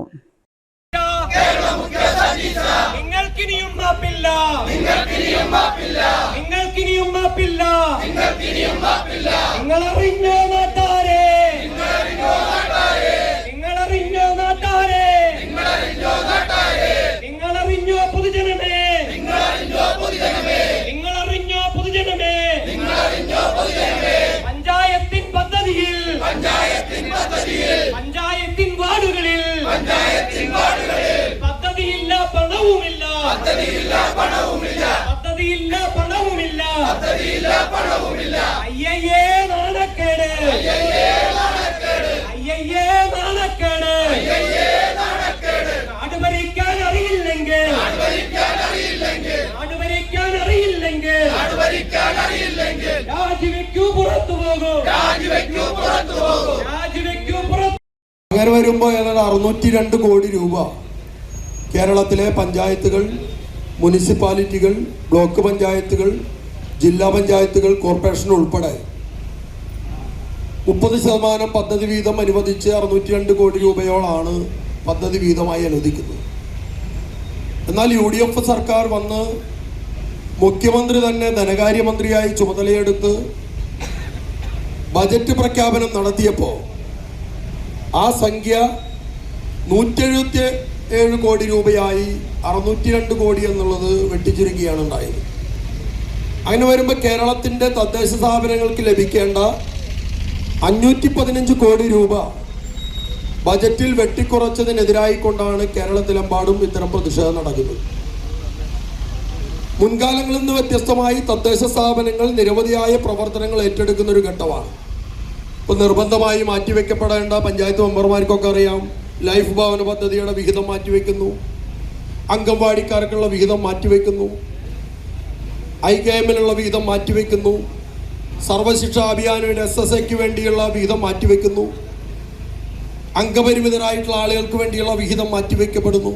പഞ്ചായത്തിൻ വാർഡുകളിൽ പദ്ധതിയില്ല പണവുമില്ല. അയ്യയ്യേ നാണക്കേട്. നാട് ഭരിക്കാൻ അറിയില്ലെങ്കിൽ രാജിവെക്കൂ, പുറത്തു പോകൂ. അങ്ങനെ വരുമ്പോൾ ഏതാണ്ട് 602 കോടി രൂപ കേരളത്തിലെ പഞ്ചായത്തുകൾ, മുനിസിപ്പാലിറ്റികൾ, ബ്ലോക്ക് പഞ്ചായത്തുകൾ, ജില്ലാ പഞ്ചായത്തുകൾ, കോർപ്പറേഷൻ ഉൾപ്പെടെ 30% പദ്ധതി വീതം അനുവദിച്ച് 602 കോടി രൂപയോളാണ് പദ്ധതി വീതമായി അനുവദിക്കുന്നത്. എന്നാൽ UDF സർക്കാർ വന്ന് മുഖ്യമന്ത്രി തന്നെ ധനകാര്യമന്ത്രിയായി ചുമതലയെടുത്ത് ബജറ്റ് പ്രഖ്യാപനം നടത്തിയപ്പോൾ ആ സംഖ്യ 177 കോടി രൂപയായി 602 കോടി എന്നുള്ളത് വെട്ടിച്ചുരുക്കുകയാണ് ഉണ്ടായത്. അങ്ങനെ വരുമ്പോൾ കേരളത്തിൻ്റെ തദ്ദേശ സ്ഥാപനങ്ങൾക്ക് ലഭിക്കേണ്ട 515 കോടി രൂപ ബജറ്റിൽ വെട്ടിക്കുറച്ചതിനെതിരായിക്കൊണ്ടാണ് കേരളത്തിലെമ്പാടും ഇത്തരം പ്രതിഷേധം നടക്കുന്നത്. മുൻകാലങ്ങളിൽ നിന്ന് വ്യത്യസ്തമായി തദ്ദേശ സ്ഥാപനങ്ങൾ നിരവധിയായ പ്രവർത്തനങ്ങൾ ഏറ്റെടുക്കുന്ന ഒരു ഘട്ടമാണ്. ഇപ്പോൾ നിർബന്ധമായി മാറ്റിവെക്കപ്പെടേണ്ട പഞ്ചായത്ത് മെമ്പർമാർക്കൊക്കെ അറിയാം, ലൈഫ് ഭവന പദ്ധതിയുടെ വിഹിതം മാറ്റിവെക്കുന്നു, അംഗൻവാടിക്കാർക്കുള്ള വിഹിതം മാറ്റിവെക്കുന്നു, IKM-നുള്ള വിഹിതം മാറ്റിവെക്കുന്നു, സർവശിക്ഷാ അഭിയാനയുടെ SSAക്ക് വേണ്ടിയുള്ള വിഹിതം മാറ്റിവെക്കുന്നു, അംഗപരിമിതരായിട്ടുള്ള ആളുകൾക്ക് വേണ്ടിയുള്ള വിഹിതം മാറ്റിവെക്കപ്പെടുന്നു.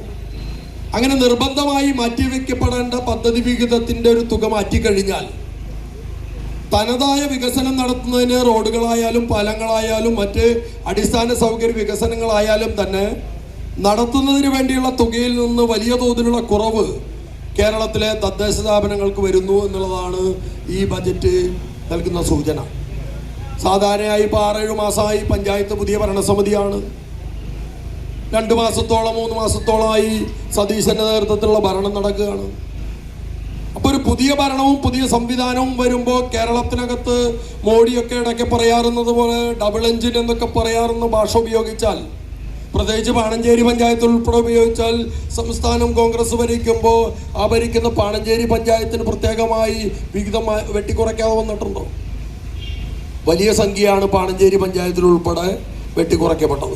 അങ്ങനെ നിർബന്ധമായി മാറ്റിവെക്കപ്പെടേണ്ട പദ്ധതി വിഹിതത്തിൻ്റെ ഒരു തുക മാറ്റിക്കഴിഞ്ഞാൽ തനതായ വികസനം നടത്തുന്നതിന് റോഡുകളായാലും പാലങ്ങളായാലും മറ്റ് അടിസ്ഥാന സൗകര്യ വികസനങ്ങളായാലും തന്നെ നടത്തുന്നതിന് വേണ്ടിയുള്ള തുകയിൽ നിന്ന് വലിയ തോതിലുള്ള കുറവ് കേരളത്തിലെ തദ്ദേശ സ്ഥാപനങ്ങൾക്ക് വരുന്നു എന്നുള്ളതാണ് ഈ ബജറ്റ് നൽകുന്ന സൂചന. സാധാരണയായി ഇപ്പോൾ 6-7 മാസമായി പഞ്ചായത്ത് പുതിയ ഭരണസമിതിയാണ്. 2 മാസത്തോളം 3 മാസത്തോളമായി സതീശൻ്റെ നേതൃത്വത്തിലുള്ള ഭരണം നടക്കുകയാണ്. അപ്പോൾ ഒരു പുതിയ ഭരണവും പുതിയ സംവിധാനവും വരുമ്പോൾ കേരളത്തിനകത്ത് മോഡിയൊക്കെ ഇടയ്ക്ക് പറയാറുന്നത് പോലെ ഡബിൾ എഞ്ചിൻ എന്നൊക്കെ പറയാറുന്ന ഭാഷ ഉപയോഗിച്ചാൽ, പ്രത്യേകിച്ച് പാണഞ്ചേരി പഞ്ചായത്ത് ഉൾപ്പെടെ ഉപയോഗിച്ചാൽ, സംസ്ഥാനം കോൺഗ്രസ് ഭരിക്കുമ്പോൾ ആ ഭരിക്കുന്ന പാണഞ്ചേരി പഞ്ചായത്തിന് പ്രത്യേകമായി വിഹിതം വെട്ടിക്കുറയ്ക്കാതെ വന്നിട്ടുണ്ടോ? വലിയ സംഖ്യയാണ് പാണഞ്ചേരി പഞ്ചായത്തിൽ ഉൾപ്പെടെ വെട്ടിക്കുറയ്ക്കപ്പെട്ടത്.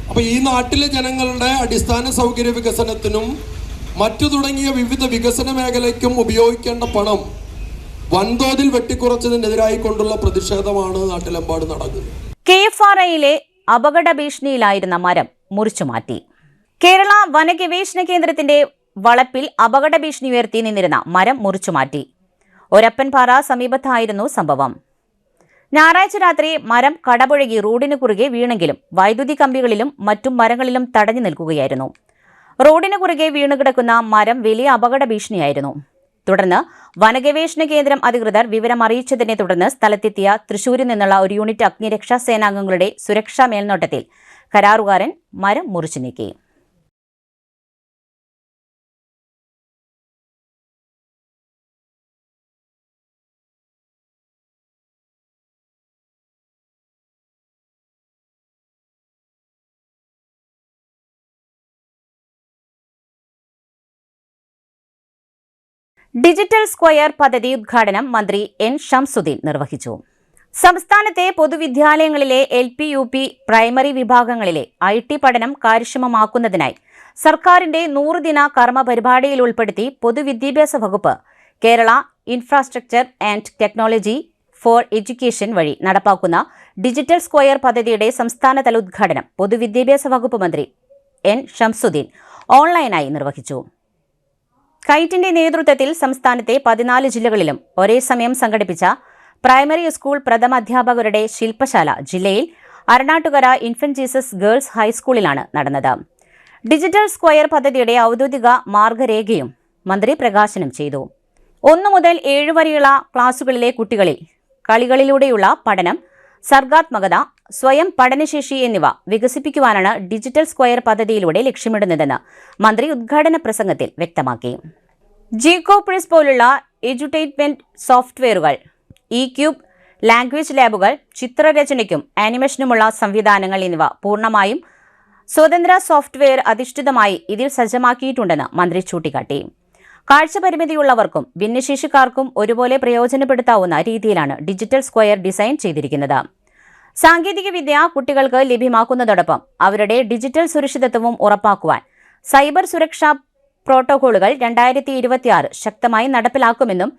അപ്പോൾ ഈ നാട്ടിലെ ജനങ്ങളുടെ അടിസ്ഥാന സൗകര്യ വികസനത്തിനും മറ്റു തുടങ്ങിയ വിവിധ വികസന മേഖലയ്ക്കും ഉപയോഗിക്കേണ്ട പണം വൻതോതിൽ വെട്ടിക്കുറച്ചതിനെതിരായിക്കൊണ്ടുള്ള പ്രതിഷേധമാണ് നാട്ടിലെമ്പാട് നടക്കുന്നത്. KFRIയിലെ അപകട ഭീഷണിയിലായിരുന്ന മരം മുറിച്ചുമാറ്റി. കേരള വനഗവേഷണ കേന്ദ്രത്തിന്റെ വളപ്പിൽ അപകട ഭീഷണി ഉയർത്തി നിന്നിരുന്ന മരം മുറിച്ചുമാറ്റി. ഒരപ്പൻപാറ സമീപത്തായിരുന്നു സംഭവം. ഞായറാഴ്ച രാത്രി മരം കടപുഴകി റോഡിന് കുറുകെ വീണെങ്കിലും വൈദ്യുതി കമ്പികളിലും മറ്റും മരങ്ങളിലും തടഞ്ഞു നിൽക്കുകയായിരുന്നു. റോഡിന് കുറുകെ വീണുകിടക്കുന്ന മരം വലിയ അപകട ഭീഷണിയായിരുന്നു. തുടർന്ന് വനഗവേഷണ കേന്ദ്രം അധികൃതർ വിവരം അറിയിച്ചതിനെ തുടർന്ന് സ്ഥലത്തെത്തിയ തൃശൂരിൽ നിന്നുള്ള ഒരു യൂണിറ്റ് അഗ്നിരക്ഷാ സേനാംഗങ്ങളുടെ സുരക്ഷാ മേൽനോട്ടത്തിൽ കരാറുകാരൻ മരം മുറിച്ചു നീക്കി. ഡിജിറ്റൽ സ്ക്വയർ പദ്ധതി ഉദ്ഘാടനം മന്ത്രി N. ഷംസുദ്ദീൻ നിർവഹിച്ചു. സംസ്ഥാനത്തെ പൊതുവിദ്യാലയങ്ങളിലെ LP, UP, പ്രൈമറി വിഭാഗങ്ങളിലെ IT പഠനം കാര്യക്ഷമമാക്കുന്നതിനായി സർക്കാരിന്റെ 100 ദിന കർമ്മ പരിപാടിയിൽ ഉൾപ്പെടുത്തി പൊതുവിദ്യാഭ്യാസ വകുപ്പ് Kerala infrastructure and technology for education വഴി നടപ്പാക്കുന്ന ഡിജിറ്റൽ സ്ക്വയർ പദ്ധതിയുടെ സംസ്ഥാനതല ഉദ്ഘാടനം പൊതുവിദ്യാഭ്യാസ വകുപ്പ് മന്ത്രി N. ഷംസുദ്ദീൻ ഓൺലൈനായി നിർവഹിച്ചു. കൈറ്റിന്റെ നേതൃത്വത്തിൽ സംസ്ഥാനത്തെ 14 ജില്ലകളിലും ഒരേ സമയം സംഘടിപ്പിച്ച പ്രൈമറി സ്കൂൾ പ്രഥമ അധ്യാപകരുടെ ശില്പശാല ജില്ലയിൽ അരണാട്ടുകര ഇൻഫന്റ് ജീസസ് ഗേൾസ് ഹൈസ്കൂളിലാണ് നടന്നത്. ഡിജിറ്റൽ സ്ക്വയർ പദ്ധതിയുടെ ഔദ്യോഗിക മാർഗരേഖയും മന്ത്രി പ്രകാശനം ചെയ്തു. 1 മുതൽ 7 വരെയുള്ള ക്ലാസുകളിലെ കുട്ടികളിൽ കളികളിലൂടെയുള്ള പഠനം, സർഗാത്മകത, സ്വയം പഠനശേഷി എന്നിവ വികസിപ്പിക്കുവാനാണ് ഡിജിറ്റൽ സ്ക്വയർ പദ്ധതിയിലൂടെ ലക്ഷ്യമിടുന്നതെന്ന് മന്ത്രി ഉദ്ഘാടന പ്രസംഗത്തിൽ വ്യക്തമാക്കി. ജികോപ്രിസ് പോലുള്ള എഡ്യൂടൈൻമെന്റ് സോഫ്റ്റ്വെയറുകൾ, ഇക്യൂബ്, ലാംഗ്വേജ് ലാബുകൾ, ചിത്രരചനയ്ക്കും ആനിമേഷനുമുള്ള സംവിധാനങ്ങൾ എന്നിവ പൂർണ്ണമായും സ്വതന്ത്ര സോഫ്റ്റ്വെയർ അധിഷ്ഠിതമായി ഇതിൽ സജ്ജമാക്കിയിട്ടുണ്ടെന്ന് മന്ത്രി ചൂണ്ടിക്കാട്ടി. കാഴ്ചപരിമിതിയുള്ളവർക്കും ഭിന്നശേഷിക്കാർക്കും ഒരുപോലെ പ്രയോജനപ്പെടുത്താവുന്ന രീതിയിലാണ് ഡിജിറ്റൽ സ്ക്വയർ ഡിസൈൻ ചെയ്തിരിക്കുന്നത്. സാങ്കേതികവിദ്യ കുട്ടികൾക്ക് ലഭ്യമാക്കുന്നതോടൊപ്പം അവരുടെ ഡിജിറ്റൽ സുരക്ഷിതത്വവും ഉറപ്പാക്കുവാൻ സൈബർ സുരക്ഷാ പ്രോട്ടോകോളുകൾ 2026 ശക്തമായി നടപ്പിലാക്കുമെന്നും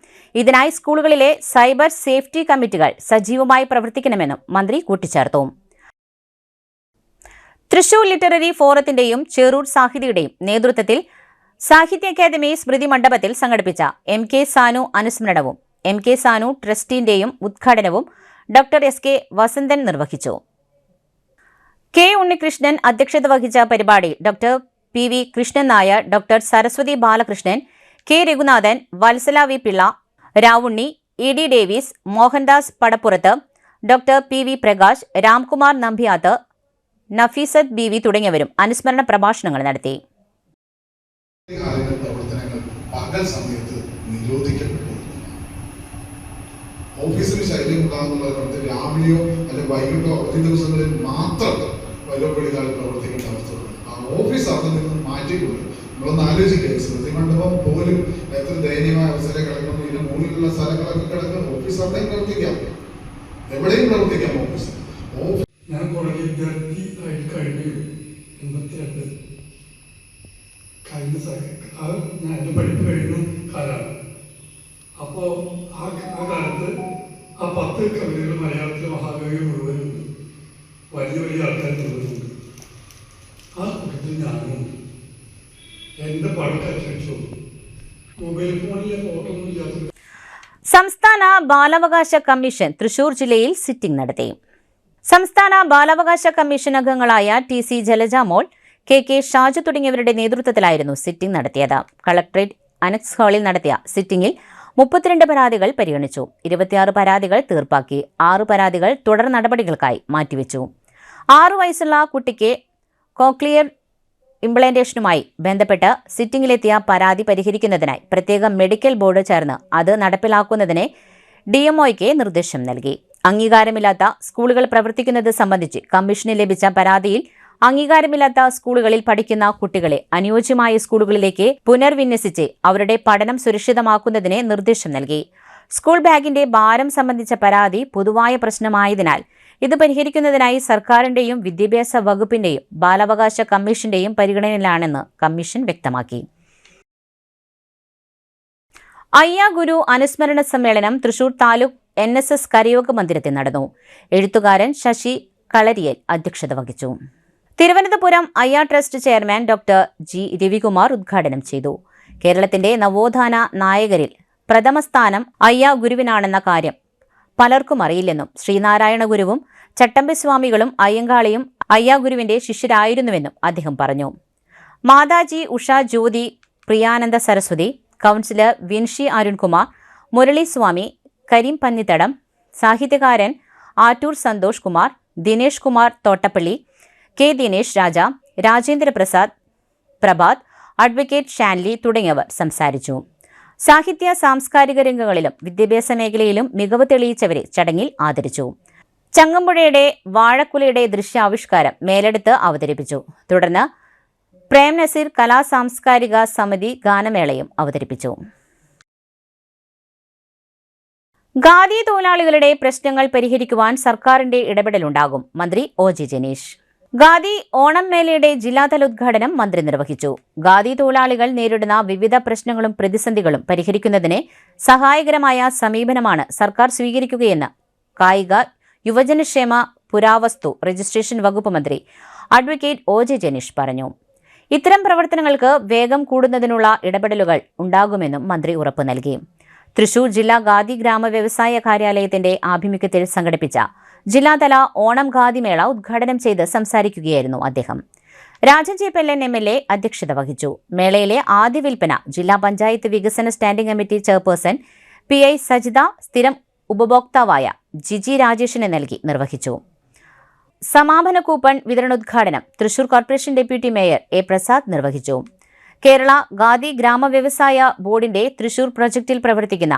ഇതിനായി സ്കൂളുകളിലെ സൈബർ സേഫ്റ്റി കമ്മിറ്റികൾ സജീവമായി പ്രവർത്തിക്കണമെന്നും മന്ത്രി കൂട്ടിച്ചേർത്തു. തൃശൂർ ലിറ്റററി ഫോറത്തിന്റെയും ചേറൂർ സാഹിതിയുടെയും നേതൃത്വത്തിൽ സാഹിത്യ അക്കാദമി സ്മൃതി മണ്ഡപത്തിൽ സംഘടിപ്പിച്ച MK സാനു അനുസ്മരണവും MK സാനു ട്രസ്റ്റിന്റെയും ഉദ്ഘാടനവും ഡോക്ടർ SK വസന്തൻ നിർവഹിച്ചു. K. ഉണ്ണികൃഷ്ണൻ അധ്യക്ഷത വഹിച്ച പരിപാടി doctor PV Krishnan Nair, doctor Saraswathi Balakrishnan, K. Raghunathan, Vatsala V Pillai, Ravunni, ED Davis, Mohandas Padappurath, doctor PV Prakash, Ramkumar Nambiath, Nafeesath BV തുടങ്ങിയവരും അനുസ്മരണ പ്രഭാഷണങ്ങൾ നടത്തി. പ്രവർത്തനങ്ങൾ പകൽ സമയത്ത് നിരോധിക്കപ്പെട്ടു. ഓഫീസിന് ശല്യം ഉണ്ടാകുന്ന രാവിലെയോ അല്ലെങ്കിൽ വൈകിട്ടോ അവധി ദിവസങ്ങളിൽ മാത്രം വല്ലപ്പോഴുകാലം പ്രവർത്തിക്കേണ്ട അവസ്ഥയുണ്ട്. ആ ഓഫീസ് അവിടെ നിന്ന് മാറ്റിക്കൊണ്ട് നമ്മളൊന്ന് ആലോചിക്കുക. സ്മൃതി മണ്ഡപം പോലും എത്ര ദയനീയമായ അവസരം കിടക്കുന്നു. ഇതിന് മുകളിലുള്ള സ്ഥലങ്ങളൊക്കെ കിടക്കുന്നു. ഓഫീസ് അവിടെയും പ്രവർത്തിക്കാം, എവിടെയും പ്രവർത്തിക്കാം. ഓഫീസ് ഞാൻ കോളേജ് വിദ്യാർത്ഥി ആയിട്ട് കഴിഞ്ഞു 82 ഞാൻ എൻ്റെ പഠിപ്പ് കഴിയുന്ന കാലമാണ്. അപ്പോൾ ആ കാലത്ത് ആ 10 കവിതകൾ മലയാളത്തിലെ മഹാകവി മുഴുവനുണ്ട്, വലിയ വലിയ ആൾക്കാർ മുഴുവനുണ്ട്. ആ കൂട്ടത്തിൽ ഞാനും എൻ്റെ പടമൊക്കെ അച്ചടിച്ചു. മൊബൈൽ ഫോണിലെ ഫോട്ടോ ഒന്നും ഇല്ലാത്ത. സംസ്ഥാന ബാലാവകാശ കമ്മീഷൻ തൃശൂർ ജില്ലയിൽ സിറ്റിംഗ് നടത്തി. സംസ്ഥാന ബാലാവകാശ കമ്മീഷൻ അംഗങ്ങളായ TC ജലജ മോൾ, KK ഷാജു തുടങ്ങിയവരുടെ നേതൃത്വത്തിലായിരുന്നു സിറ്റിംഗ് നടത്തിയത്. കളക്ടറേറ്റ് അനക്സ് ഹാളിൽ നടത്തിയ സിറ്റിംഗിൽ 32 പരാതികൾ പരിഗണിച്ചു. 26 പരാതികൾ തീർപ്പാക്കി. 6 പരാതികൾ തുടർ നടപടികൾക്കായി മാറ്റിവെച്ചു. 6 വയസ്സുള്ള കുട്ടിക്ക് കോക്ലിയർ ഇംപ്ലാന്റേഷനുമായി ബന്ധപ്പെട്ട് സിറ്റിംഗിലെത്തിയ പരാതി പരിഹരിക്കുന്നതിനായി പ്രത്യേക മെഡിക്കൽ ബോർഡ് ചേർന്ന് അത് നടപ്പിലാക്കുന്നതിന് DMOയ്ക്ക് നിർദ്ദേശം നൽകി. അംഗീകാരമില്ലാത്ത സ്കൂളുകൾ പ്രവർത്തിക്കുന്നത് സംബന്ധിച്ച് കമ്മീഷന് ലഭിച്ച പരാതിയിൽ അംഗീകാരമില്ലാത്ത സ്കൂളുകളിൽ പഠിക്കുന്ന കുട്ടികളെ അനുയോജ്യമായ സ്കൂളുകളിലേക്ക് പുനർവിന്യസിച്ച് അവരുടെ പഠനം സുരക്ഷിതമാക്കുന്നതിന് നിർദ്ദേശം നൽകി. സ്കൂൾ ബാഗിന്റെ ഭാരം സംബന്ധിച്ച പരാതി പൊതുവായ പ്രശ്നമായതിനാൽ ഇത് പരിഹരിക്കുന്നതിനായി സർക്കാരിന്റെയും വിദ്യാഭ്യാസ വകുപ്പിന്റെയും ബാലാവകാശ കമ്മീഷന്റെയും പരിഗണനയിലാണെന്ന് കമ്മീഷൻ വ്യക്തമാക്കി. അയ്യ ഗുരു അനുസ്മരണ സമ്മേളനം തൃശൂർ താലൂക്ക് NSS കരയോഗ മന്ദിരത്തിൽ നടന്നു. എഴുത്തുകാരൻ ശശി കളരിയൽ അധ്യക്ഷത വഹിച്ചു. തിരുവനന്തപുരം അയ്യ trust chairman doctor G. Ravikumar ഉദ്ഘാടനം ചെയ്തു. കേരളത്തിന്റെ നവോത്ഥാന നായകരിൽ പ്രഥമ സ്ഥാനം അയ്യ ഗുരുവിനാണെന്ന കാര്യം പലർക്കും അറിയില്ലെന്നും ശ്രീനാരായണ ഗുരുവും ചട്ടമ്പിസ്വാമികളും അയ്യങ്കാളിയും അയ്യ ഗുരുവിന്റെ ശിഷ്യരായിരുന്നുവെന്നും അദ്ദേഹം പറഞ്ഞു. മാതാജി ഉഷ ജ്യോതി പ്രിയാനന്ദ സരസ്വതി, കൗൺസിലർ വിൻഷി അരുൺകുമാർ, മുരളീസ്വാമി, കരീം പന്നിത്തടം, സാഹിത്യകാരൻ ആറ്റൂർ സന്തോഷ് കുമാർ, ദിനേഷ് കുമാർ തോട്ടപ്പള്ളി, K. ദിനേഷ് രാജ, രാജേന്ദ്ര പ്രസാദ് പ്രഭാത്, അഡ്വക്കേറ്റ് ഷാൻലി തുടങ്ങിയവർ സംസാരിച്ചു. സാഹിത്യ സാംസ്കാരിക രംഗങ്ങളിലും വിദ്യാഭ്യാസ മേഖലയിലും മികവ് തെളിയിച്ചവരെ ചടങ്ങിൽ ആദരിച്ചു. ചങ്ങമ്പുഴയുടെ വാഴക്കുലയുടെ ദൃശ്യാവിഷ്കാരം മേലെടുത്ത് അവതരിപ്പിച്ചു. തുടർന്ന് പ്രേം നസീർ കലാ സാംസ്കാരിക സമിതി ഗാനമേളയും അവതരിപ്പിച്ചു. ഖാദി തൊഴിലാളികളുടെ പ്രശ്നങ്ങൾ പരിഹരിക്കുവാൻ സർക്കാരിന്റെ ഇടപെടലുണ്ടാകും. മന്ത്രി OG ജനീഷ്. ഖാദി ഓണം മേളയുടെ ജില്ലാതല ഉദ്ഘാടനം മന്ത്രി നിർവഹിച്ചു. ഖാദി തൊഴിലാളികൾ നേരിടുന്ന വിവിധ പ്രശ്നങ്ങളും പ്രതിസന്ധികളും പരിഹരിക്കുന്നതിന് സഹായകരമായ സമീപനമാണ് സർക്കാർ സ്വീകരിക്കുകയെന്ന് കായിക യുവജനക്ഷേമ പുരാവസ്തു രജിസ്ട്രേഷൻ വകുപ്പ് മന്ത്രി അഡ്വക്കേറ്റ് OG ജനീഷ് പറഞ്ഞു. ഇത്തരം പ്രവർത്തനങ്ങൾക്ക് വേഗം കൂടുന്നതിനുള്ള ഇടപെടലുകൾ ഉണ്ടാകുമെന്നും മന്ത്രി ഉറപ്പു നൽകി. തൃശൂർ ജില്ലാ ഖാദി ഗ്രാമ വ്യവസായ കാര്യാലയത്തിന്റെ ആഭിമുഖ്യത്തിൽ സംഘടിപ്പിച്ച ജില്ലാതല ഓണം ഖാദി മേള ഉദ്ഘാടനം ചെയ്ത് സംസാരിക്കുകയായിരുന്നു അദ്ദേഹം. രാജൻ J. പെല്ലൻ MLA അധ്യക്ഷത വഹിച്ചു. മേളയിലെ ആദ്യ വിൽപ്പന ജില്ലാ പഞ്ചായത്ത് വികസന standing committee chairperson PI Sajitha സ്ഥിരം ഉപഭോക്താവായ ജിജി രാജേഷിന് നൽകി നിർവഹിച്ചു. സമാപന കൂപ്പൺ വിതരണോദ്ഘാടനം Thrissur corporation deputy mayor A. Prasad നിർവഹിച്ചു. കേരള ഖാദി ഗ്രാമ വ്യവസായ ബോർഡിന്റെ തൃശൂർ പ്രൊജക്ടിൽ പ്രവർത്തിക്കുന്ന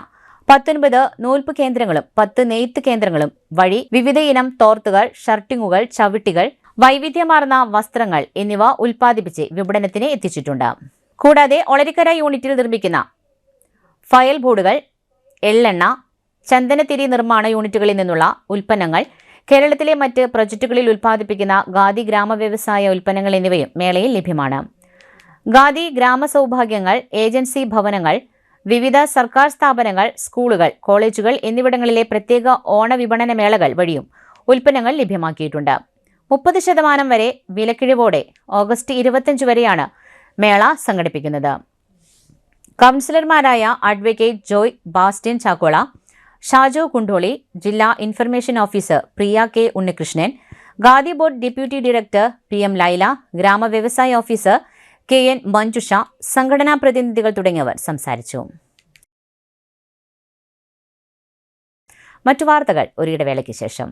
19 നൂൽപ്പ് കേന്ദ്രങ്ങളും 10 നെയ്ത്ത് കേന്ദ്രങ്ങളും വഴി വിവിധയിനം തോർത്തുകൾ, ഷർട്ടിങ്ങുകൾ, ചവിട്ടികൾ, വൈവിധ്യമാർന്ന വസ്ത്രങ്ങൾ എന്നിവ ഉൽപ്പാദിപ്പിച്ച് വിപണനത്തിന് എത്തിച്ചിട്ടുണ്ട്. കൂടാതെ ഒളരിക്കര യൂണിറ്റിൽ നിർമ്മിക്കുന്ന ഫയൽ ബോർഡുകൾ, എള്ളെണ്ണ, ചന്ദനത്തിരി നിർമ്മാണ യൂണിറ്റുകളിൽ നിന്നുള്ള ഉൽപ്പന്നങ്ങൾ, കേരളത്തിലെ മറ്റ് പ്രൊജക്ടുകളിൽ ഉൽപ്പാദിപ്പിക്കുന്ന ഖാദി ഗ്രാമ വ്യവസായ ഉൽപ്പന്നങ്ങൾ എന്നിവയും മേളയിൽ ലഭ്യമാണ്. ഖാദി ഗ്രാമ സൗഭാഗ്യങ്ങൾ, ഏജൻസി ഭവനങ്ങൾ, വിവിധ സർക്കാർ സ്ഥാപനങ്ങൾ, സ്കൂളുകൾ, കോളേജുകൾ എന്നിവിടങ്ങളിലെ പ്രത്യേക ഓണ വിപണന മേളകൾ വഴിയും ഉൽപ്പന്നങ്ങൾ ലഭ്യമാക്കിയിട്ടുണ്ട്. 30% വരെ വിലക്കിഴിവോടെ ഓഗസ്റ്റ് 25 വരെയാണ് മേള സംഘടിപ്പിക്കുന്നത്. കൗൺസിലർമാരായ അഡ്വക്കേറ്റ് ജോയ് ബാസ്റ്റ്യൻ ചാക്കോള, ഷാജോ കുണ്ടോളി, ജില്ലാ ഇൻഫർമേഷൻ ഓഫീസർ പ്രിയ K. Unnikrishnan, khadi board deputy director PM Laila, ഗ്രാമ വ്യവസായ ഓഫീസർ KN മഞ്ജുഷ, സംഘടനാ പ്രതിനിധികൾ തുടങ്ങിയവർ സംസാരിച്ചു. മറ്റു വാർത്തകൾ ഒരിടവേളയ്ക്ക് ശേഷം.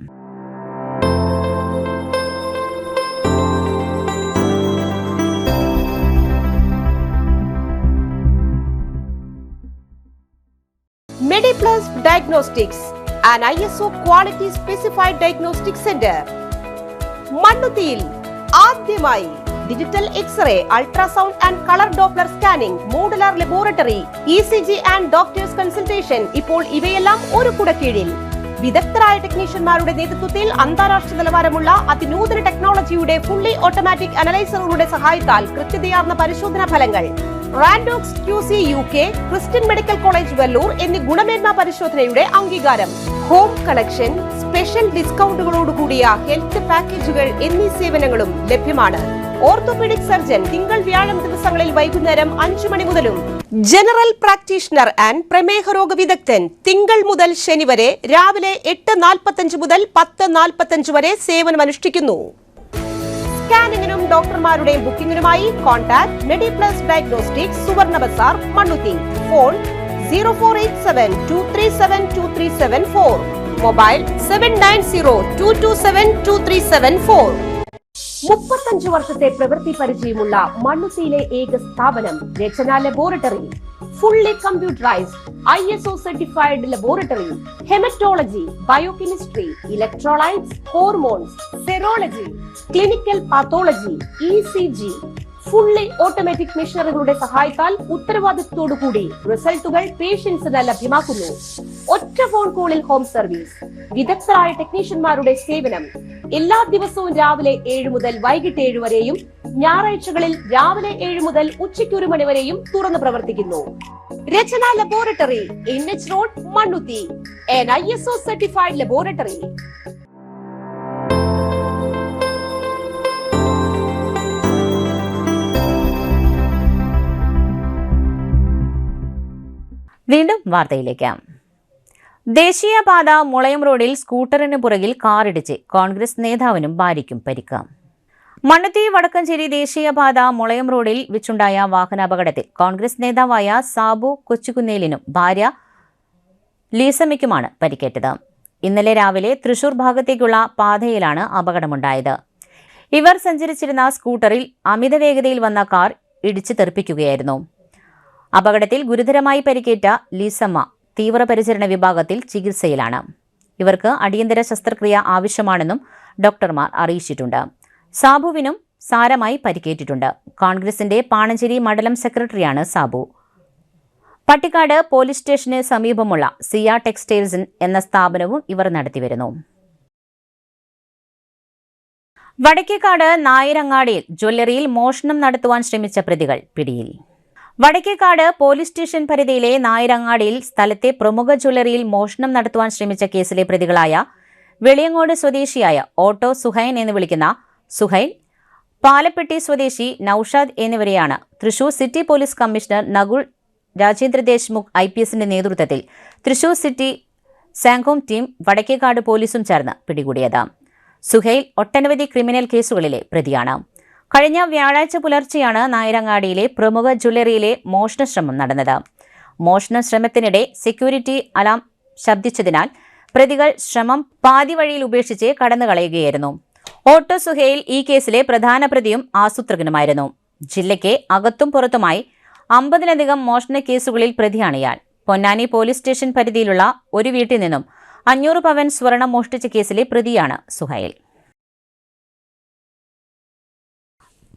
MediPlus Diagnostics, an ISO quality specified diagnostic center. മണ്ണുത്തിയിൽ ആദ്യമായി digital x ray, ultrasound and colour Doppler scanning, modular laboratory, ECG and doctors consultation. ഇപ്പോൾ ഇവയെല്ലാം ഒരു കുടക്കീഴിൽ. വിദഗ്ധരായ ടെക്നീഷ്യന്മാരുടെ നേതൃത്വത്തിൽ അന്താരാഷ്ട്ര നിലവാരമുള്ള അതിനൂതന ടെക്നോളജിയുടെ ഫുള്ളി ഓട്ടോമാറ്റിക് അനലൈസറുകളുടെ സഹായത്താൽ കൃത്യതയാർന്ന പരിശോധനാ ഫലങ്ങൾ. റാൻഡോക്സ് QC UK, Christian medical college Vellore എന്നീ ഗുണമേന്മ പരിശോധനയുടെ അംഗീകാരം. ഹോം കണക്ഷൻ, സ്പെഷ്യൽ ഡിസ്കൗണ്ടുകളോടുകൂടിയ ഹെൽത്ത് പാക്കേജുകൾ എന്നീ സേവനങ്ങളും ലഭ്യമാണ്. ഓർത്തോപീഡിക് സർജൻ തിങ്കൾ വ്യാഴം ദിവസങ്ങളിൽ വൈകുന്നേരം 5 മണി മുതലും ജനറൽ പ്രാക്ടീഷണർ ആൻഡ് പ്രമേഹ രോഗ വിദഗ്ധൻ തിങ്കൾ മുതൽ ശനി വരെ രാവിലെ 8:45 മുതൽ 10:45 വരെ സേവനമനുഷ്ഠിക്കുന്നു. സ്കാനിങ്ങിനും ഡോക്ടർമാരുടെ ബുക്കിംഗിനുമായി കോൺടാക്ട് MediPlus Diagnostics, സുവർണ ബസാർ, മണ്ണുത്തി. ഫോൺ 0487-237-2374. Mobile 790-227-2374. 35 വർഷത്തെ പ്രവൃത്തി പരിചയമുള്ള മണ്ണുത്തിയിലെ ഏക സ്ഥാപനം രചന laboratory. Fully computerized, ISO certified laboratory, hematology, biochemistry, electrolytes, hormones, serology, clinical pathology, ECG, fully automatic മെഷീനറികളുടെ സഹായത്താൽ ഉത്തരവാദിത്തത്തോടുകൂടി റിസൾട്ടുകൾ പേഷ്യൻസിന് ലഭ്യമാക്കുന്നു. ഒറ്റ ഫോൺ കോളിൽ ഹോം സർവീസ്, വിദഗ്ധരായ ടെക്നീഷ്യന്മാരുടെ സേവനം. എല്ലാ ദിവസവും രാവിലെ 7 മുതൽ വൈകിട്ട് 7 വരെയും ഞായറാഴ്ചകളിൽ രാവിലെ 7 മുതൽ ഉച്ചയ്ക്ക് 1 മണി വരെയും തുറന്നു പ്രവർത്തിക്കുന്നു. Rachana laboratory, NH road, Mannuthy. an ISO certified laboratory. വീണ്ടും വാർത്തയിലേക്ക്. ദേശീയപാത മുളയം റോഡിൽ സ്കൂട്ടറിന് പുറകിൽ കാറിടിച്ച് കോൺഗ്രസ് നേതാവിനും ഭാര്യയ്ക്കും പരിക്ക്. മണ്ണുത്തി വടക്കഞ്ചേരി ദേശീയപാത മുളയം റോഡിൽ വെച്ചുണ്ടായ വാഹനാപകടത്തിൽ കോൺഗ്രസ് നേതാവായ സാബു കൊച്ചുകുന്നേലിനും ഭാര്യ ലീസമ്മയ്ക്കുമാണ് പരിക്കേറ്റത്. ഇന്നലെ രാവിലെ തൃശൂർ ഭാഗത്തേക്കുള്ള പാതയിലാണ് അപകടമുണ്ടായത്. ഇവർ സഞ്ചരിച്ചിരുന്ന സ്കൂട്ടറിൽ അമിത വേഗതയിൽ വന്ന കാർ ഇടിച്ചു തെറിപ്പിക്കുകയായിരുന്നു. അപകടത്തിൽ ഗുരുതരമായി പരിക്കേറ്റ ലീസമ്മ തീവ്രപരിചരണ വിഭാഗത്തിൽ ചികിത്സയിലാണ്. ഇവർക്ക് അടിയന്തര ശസ്ത്രക്രിയ ആവശ്യമാണെന്നും ഡോക്ടർമാർ അറിയിച്ചിട്ടുണ്ട്. സാബുവിനും സാരമായി പരിക്കേറ്റിട്ടുണ്ട്. കോൺഗ്രസിന്റെ പാണഞ്ചേരി മണ്ഡലം സെക്രട്ടറിയാണ് സാബു. പട്ടിക്കാട് പോലീസ് സ്റ്റേഷന് സമീപമുള്ള സിയ ടെക്സ്റ്റൈൽസ് എന്ന സ്ഥാപനവും ഇവർ നടത്തിവരുന്നു. വടക്കേക്കാട് നായരങ്ങാടിയിൽ ജ്വല്ലറിയിൽ മോഷണം നടത്തുവാൻ ശ്രമിച്ച പ്രതികൾ പിടിയിൽ. വടക്കേക്കാട് പോലീസ് സ്റ്റേഷൻ പരിധിയിലെ നായരങ്ങാടിയിൽ സ്ഥലത്തെ പ്രമുഖ ജ്വല്ലറിയിൽ മോഷണം നടത്തുവാൻ ശ്രമിച്ച കേസിലെ പ്രതികളായ വെളിയങ്ങോട് സ്വദേശിയായ ഓട്ടോ സുഹൈൻ എന്ന് വിളിക്കുന്ന സുഹൈൽ, പാലപ്പെട്ടി സ്വദേശി നൌഷാദ് എന്നിവരെയാണ് Thrissur city police commissioner Nakul Rajendra Deshmukh IPSന്റെ നേതൃത്വത്തിൽ തൃശൂർ സിറ്റി സാങ്കോം ടീം വടക്കേക്കാട് പോലീസും ചേർന്ന് പിടികൂടിയത്. സുഹൈൽ ഒട്ടനവധി ക്രിമിനൽ കേസുകളിലെ പ്രതിയാണ്. കഴിഞ്ഞ വ്യാഴാഴ്ച പുലർച്ചെയാണ് നായരങ്ങാടിയിലെ പ്രമുഖ ജ്വല്ലറിയിലെ മോഷണശ്രമം നടന്നത്. മോഷണ ശ്രമത്തിനിടെ സെക്യൂരിറ്റി അലാം ശബ്ദിച്ചതിനാൽ പ്രതികൾ ശ്രമം പാതി വഴിയിൽ ഉപേക്ഷിച്ച് കടന്നുകളയുകയായിരുന്നു. ഓട്ടോ സുഹൈൽ ഈ കേസിലെ പ്രധാന പ്രതിയും ആസൂത്രകനുമായിരുന്നു. ജില്ലയ്ക്ക് അകത്തും പുറത്തുമായി 50-ലധികം മോഷണ കേസുകളിൽ പ്രതിയാണ് ഇയാൾ. പൊന്നാനി പോലീസ് സ്റ്റേഷൻ പരിധിയിലുള്ള ഒരു വീട്ടിൽ നിന്നും 500 പവൻ സ്വർണം മോഷ്ടിച്ച കേസിലെ പ്രതിയാണ് സുഹൈൽ.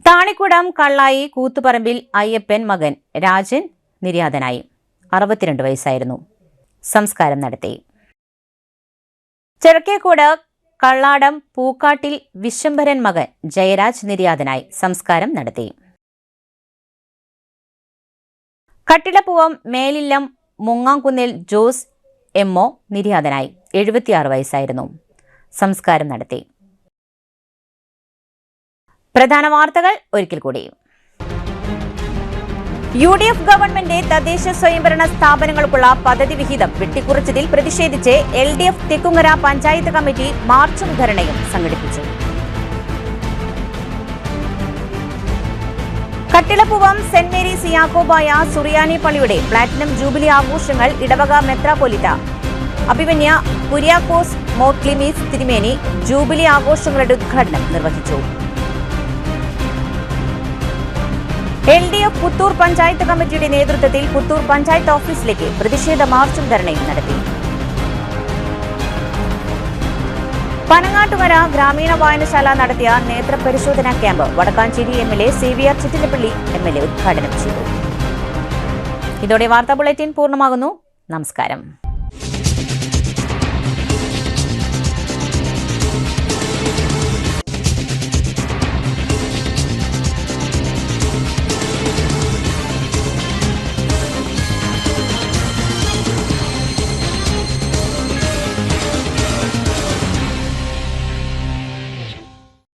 താണിക്കുടം കള്ളായി കൂത്തുപറമ്പിൽ അയ്യപ്പൻ മകൻ രാജൻ നിര്യാതനായി. 62 വയസ്സായിരുന്നു. സംസ്കാരം നടത്തി. ചെറുക്കേക്കോട് കള്ളാടം പൂക്കാട്ടിൽ വിശ്വംഭരൻ മകൻ ജയരാജ് നിര്യാതനായി. സംസ്കാരം നടത്തി. കട്ടിലപ്പൂവം മേലില്ലം മുങ്ങാംകുന്നിൽ ജോസ് MO നിര്യാതനായി. 76 വയസ്സായിരുന്നു. സംസ്കാരം നടത്തി. പ്രധാന വാർത്തകൾ ഒരിക്കൽ കൂടി. UDF ഗവൺമെന്റ് തദ്ദേശ സ്വയംഭരണ സ്ഥാപനങ്ങൾക്കുള്ള പദ്ധതി വിഹിതം വെട്ടിക്കുറച്ചതിൽ പ്രതിഷേധിച്ച് LDF തെക്കുങ്ങര പഞ്ചായത്ത് കമ്മിറ്റി മാർച്ചും ധരണയും സംഘടിപ്പിച്ചു. കട്ടിലപ്പുവം സെന്റ് മേരീസ് യാക്കോബായ സുറിയാനി പള്ളിയുടെ പ്ലാറ്റിനം ജൂബിലി ആഘോഷങ്ങൾ ഇടവക മെത്രാപ്പൊലീത്ത അഭിമന്യ കുര്യാക്കോസ് മോക്ലിമീസ് തിരുമേനി ജൂബിലി ആഘോഷങ്ങളുടെ ഉദ്ഘാടനം നിർവഹിച്ചു. LDF പുത്തൂർ പഞ്ചായത്ത് കമ്മിറ്റിയുടെ നേതൃത്വത്തിൽ പുത്തൂർ പഞ്ചായത്ത് ഓഫീസിലേക്ക് പ്രതിഷേധ മാർച്ചും ധരണയും നടത്തി. പനങ്ങാട്ടുകര ഗ്രാമീണ വായനശാല നടത്തിയ നേത്രപരിശോധനാ camp Vadakkanchery MLA CVR Chittilappilly MLA ഉദ്ഘാടനം ചെയ്തു. ഇതോടെ വാർത്താ ബുള്ളറ്റിൻ പൂർണ്ണമാകുന്നു. നമസ്കാരം.